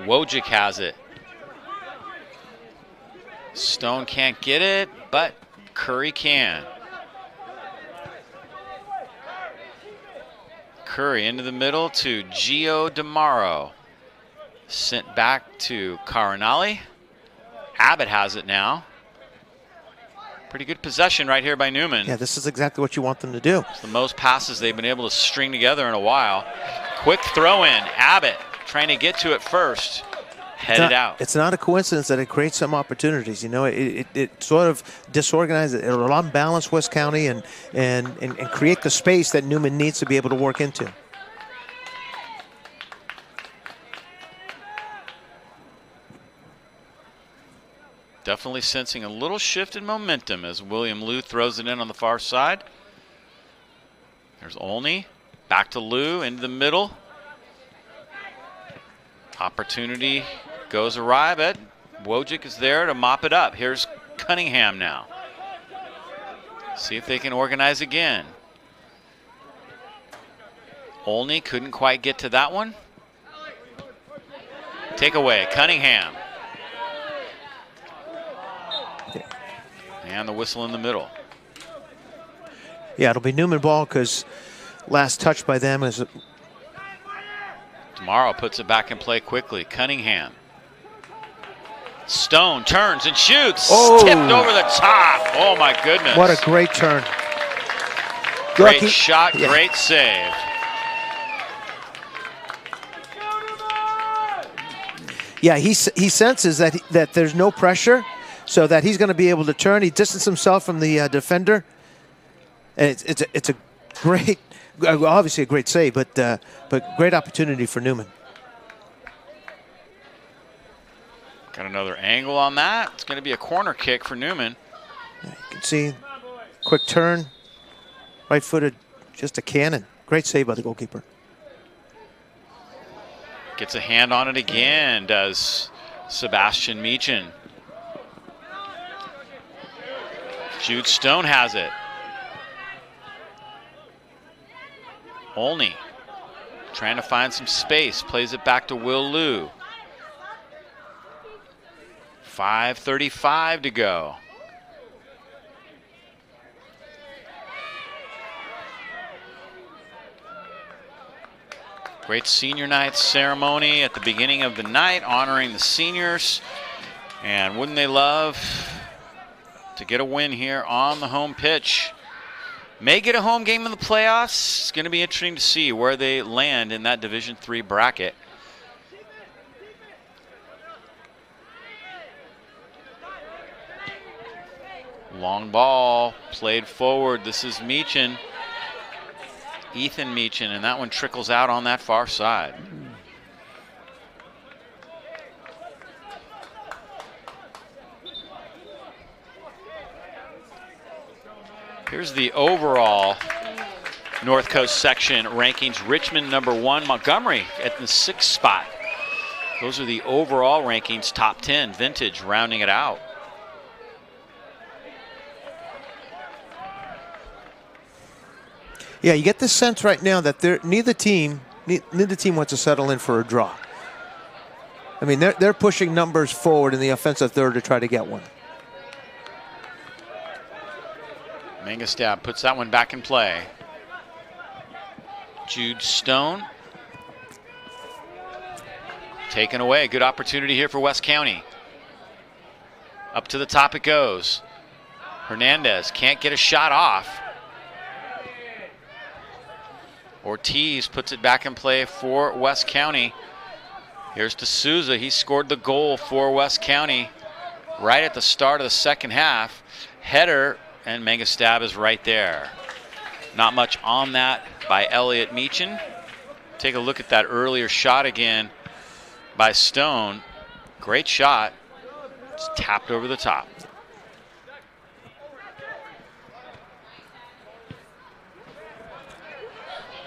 Wojcik has it. Stone can't get it, but Curry can. Curry into the middle to Gio DeMauro. Sent back to Cardinal. Abbott has it now. Pretty good possession right here by Newman. Yeah, this is exactly what you want them to do. It's the most passes they've been able to string together in a while. Quick throw in. Abbott trying to get to it first. Headed out. It's not a coincidence that it creates some opportunities. You know, it sort of disorganizes, it'll unbalance West County and create the space that Newman needs to be able to work into. Definitely sensing a little shift in momentum as William Liu throws it in on the far side. There's Olney. Back to Liu into the middle. Opportunity goes awry, but Wojcik is there to mop it up. Here's Cunningham now. See if they can organize again. Olney couldn't quite get to that one. Take away, Cunningham. And the whistle in the middle. Yeah, it'll be Newman ball because last touch by them is... DeMauro puts it back in play quickly. Cunningham. Stone turns and shoots. Oh. Tipped over the top. Oh, my goodness. What a great turn. Great shot, great save. Yeah, he senses that there's no pressure, so that he's going to be able to turn. He distanced himself from the defender. And it's a great, obviously a great save, but great opportunity for Newman. Got another angle on that. It's going to be a corner kick for Newman. You can see, quick turn, right-footed, just a cannon. Great save by the goalkeeper. Gets a hand on it again, does Sebastian Meechin. Jude Stone has it. Olney trying to find some space, plays it back to Will Liu. 5:35 to go. Great senior night ceremony at the beginning of the night, honoring the seniors. And wouldn't they love to get a win here on the home pitch? May get a home game in the playoffs. It's going to be interesting to see where they land in that Division III bracket. Long ball played forward. This is Meechin. Ethan Meechin, and that one trickles out on that far side. Here's the overall North Coast section rankings. Richmond #1, Montgomery at the 6th spot. Those are the overall rankings, top 10, Vintage rounding it out. Yeah, you get the sense right now that neither team wants to settle in for a draw. I mean, they're pushing numbers forward in the offensive third to try to get one. Mangastab puts that one back in play. Jude Stone. Taken away. Good opportunity here for West County. Up to the top it goes. Hernandez can't get a shot off. Ortiz puts it back in play for West County. Here's D'Souza. He scored the goal for West County right at the start of the second half. Header, and Mangastab is right there. Not much on that by Elliot Meechin. Take a look at that earlier shot again by Stone. Great shot. It's tapped over the top.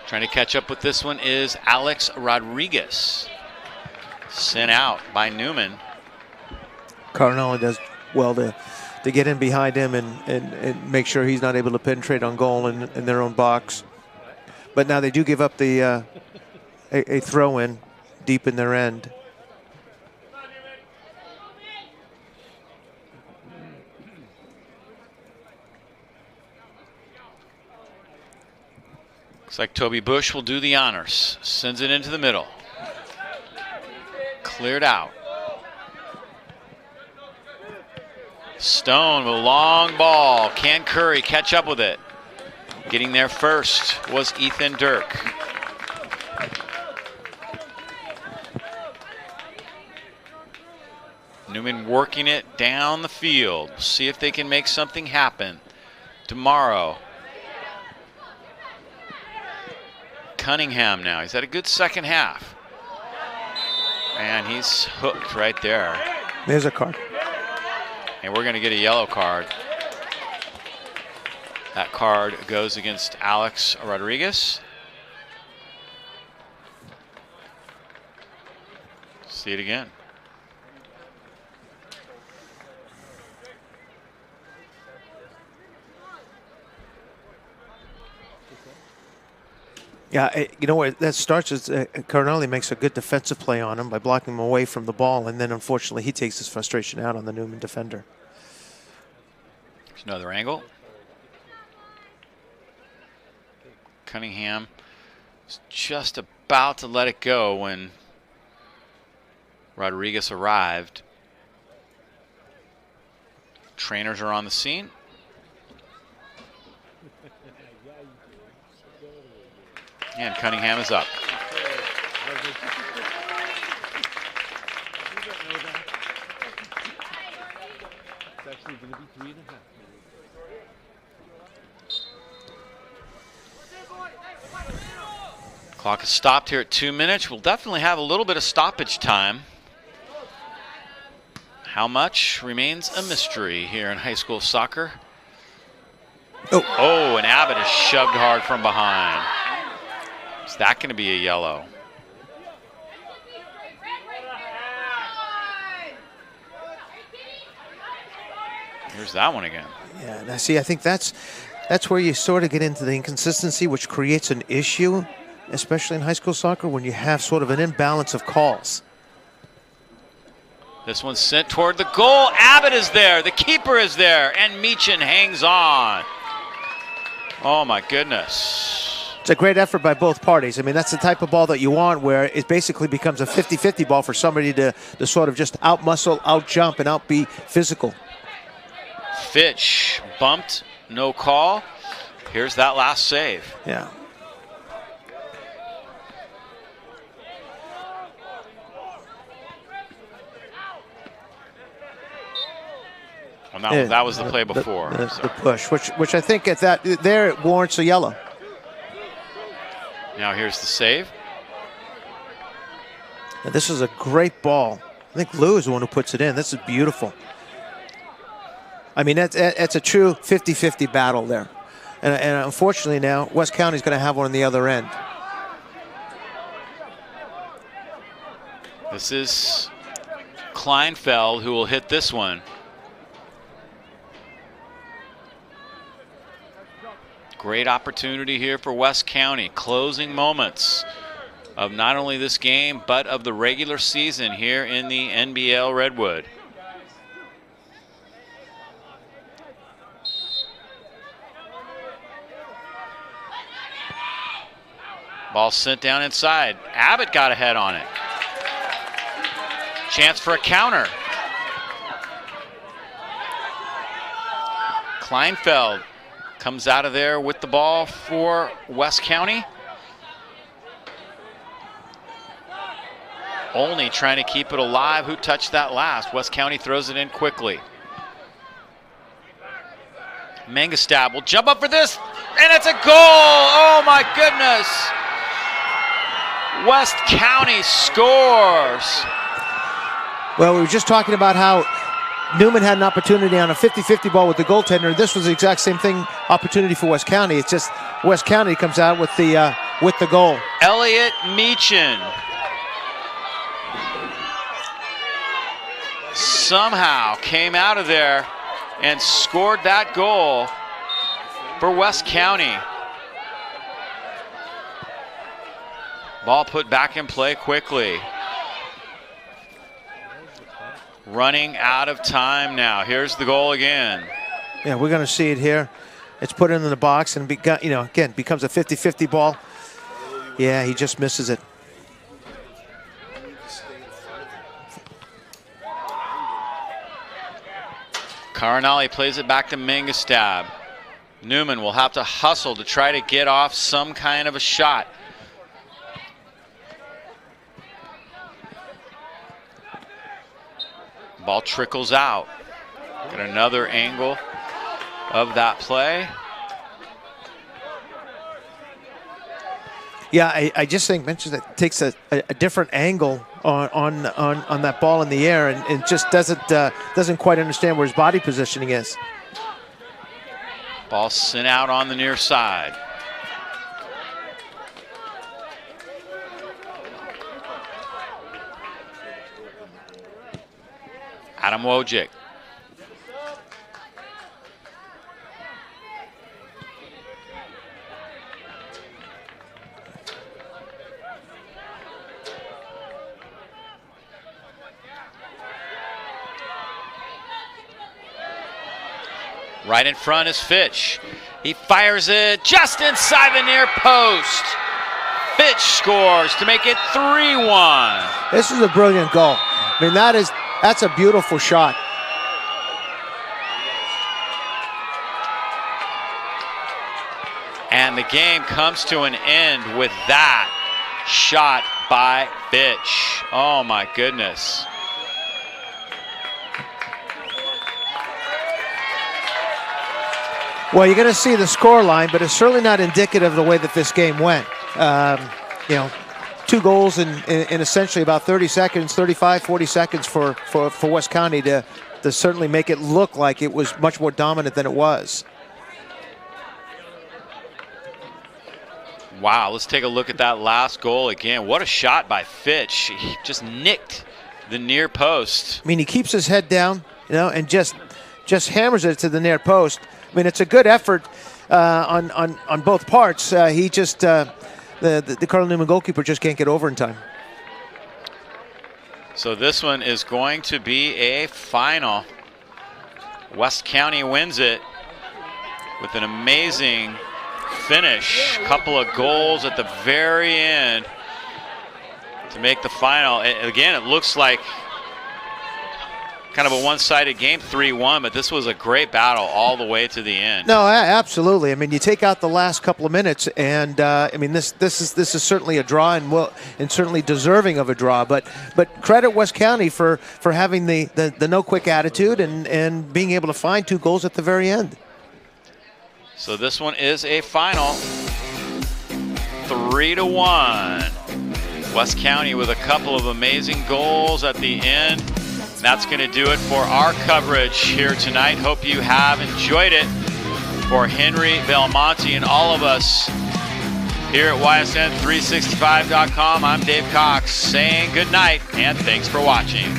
Trying to catch up with this one is Alex Rodriguez. Sent out by Newman. Cardinal does well to get in behind him and make sure he's not able to penetrate on goal in their own box. But now they do give up the a throw-in deep in their end. Looks like Toby Bush will do the honors. Sends it into the middle. Cleared out. Stone with a long ball. Can Curry catch up with it? Getting there first was Ethan Dirk. Newman working it down the field. See if they can make something happen tomorrow. Cunningham now. He's had a good second half. And he's hooked right there. There's a card. And we're going to get a yellow card. That card goes against Alex Rodriguez. See it again. Yeah, you know what that starts is Cardinal makes a good defensive play on him by blocking him away from the ball, and then unfortunately he takes his frustration out on the Newman defender. There's another angle. Cunningham is just about to let it go when Rodriguez arrived. Trainers are on the scene. And Cunningham is up. Clock is stopped here at 2 minutes. We'll definitely have a little bit of stoppage time. How much remains a mystery here in high school soccer. Oh, and Abbott is shoved hard from behind. Is that going to be a yellow? Here's that one again. Yeah, now see, I think that's where you sort of get into the inconsistency, which creates an issue, especially in high school soccer, when you have sort of an imbalance of calls. This one's sent toward the goal. Abbott is there. The keeper is there. And Meechin hangs on. Oh, my goodness. It's a great effort by both parties. I mean, that's the type of ball that you want where it basically becomes a 50-50 ball for somebody to sort of just out-muscle, out-jump, and out-be physical. Fitch bumped, no call. Here's that last save. Yeah. Well, that was the play before. The push, which I think at that there it warrants a yellow. Now here's the save. And this is a great ball. I think Lou is the one who puts it in. This is beautiful. I mean, it's a true 50-50 battle there. And unfortunately now, West County's going to have one on the other end. This is Kleinfeld who will hit this one. Great opportunity here for West County. Closing moments of not only this game, but of the regular season here in the NBL Redwood. Ball sent down inside. Abbott got ahead on it. Chance for a counter. Kleinfeld comes out of there with the ball for West County. Olney trying to keep it alive. Who touched that last? West County throws it in quickly. Mangastab will jump up for this, and it's a goal! Oh my goodness! West County scores! Well, we were just talking about how Newman had an opportunity on a 50-50 ball with the goaltender. This was the exact same thing, opportunity for West County. It's just West County comes out with the goal. Elliot Meechin somehow came out of there and scored that goal for West County. Ball put back in play quickly. Running out of time now. Here's the goal again. Yeah, we're going to see it here. It's put into the box and again becomes a 50-50 ball. Yeah, he just misses it. Cardinal plays it back to Mangastab. Newman will have to hustle to try to get off some kind of a shot. Ball trickles out. Got another angle of that play. Yeah, I just think Mitch that takes a different angle on that ball in the air and just doesn't quite understand where his body positioning is. Ball sent out on the near side. Adam Wojcik. Right in front is Fitch. He fires it just inside the near post. Fitch scores to make it 3-1. This is a brilliant goal. I mean, that's a beautiful shot. And the game comes to an end with that shot by Fitch. Oh my goodness. Well, you're going to see the score line, but it's certainly not indicative of the way that this game went. 2 goals in essentially about 30 seconds, 35, 40 seconds for West County to certainly make it look like it was much more dominant than it was. Wow, let's take a look at that last goal again. What a shot by Fitch. He just nicked the near post. I mean, he keeps his head down, and just hammers it to the near post. I mean, it's a good effort on both parts. He just the Cardinal Newman goalkeeper just can't get over in time. So this one is going to be a final. West County wins it with an amazing finish. Couple of goals at the very end to make the final. Again, it looks like kind of a one-sided game, 3-1, but this was a great battle all the way to the end. No, absolutely. I mean, you take out the last couple of minutes, and I mean, this is certainly a draw, and certainly deserving of a draw. But credit West County for having the no quick attitude and being able to find 2 goals at the very end. So this one is a final, 3-1. West County with a couple of amazing goals at the end. That's going to do it for our coverage here tonight. Hope you have enjoyed it. For Henry Belmonte and all of us here at YSN365.com, I'm Dave Cox saying good night and thanks for watching.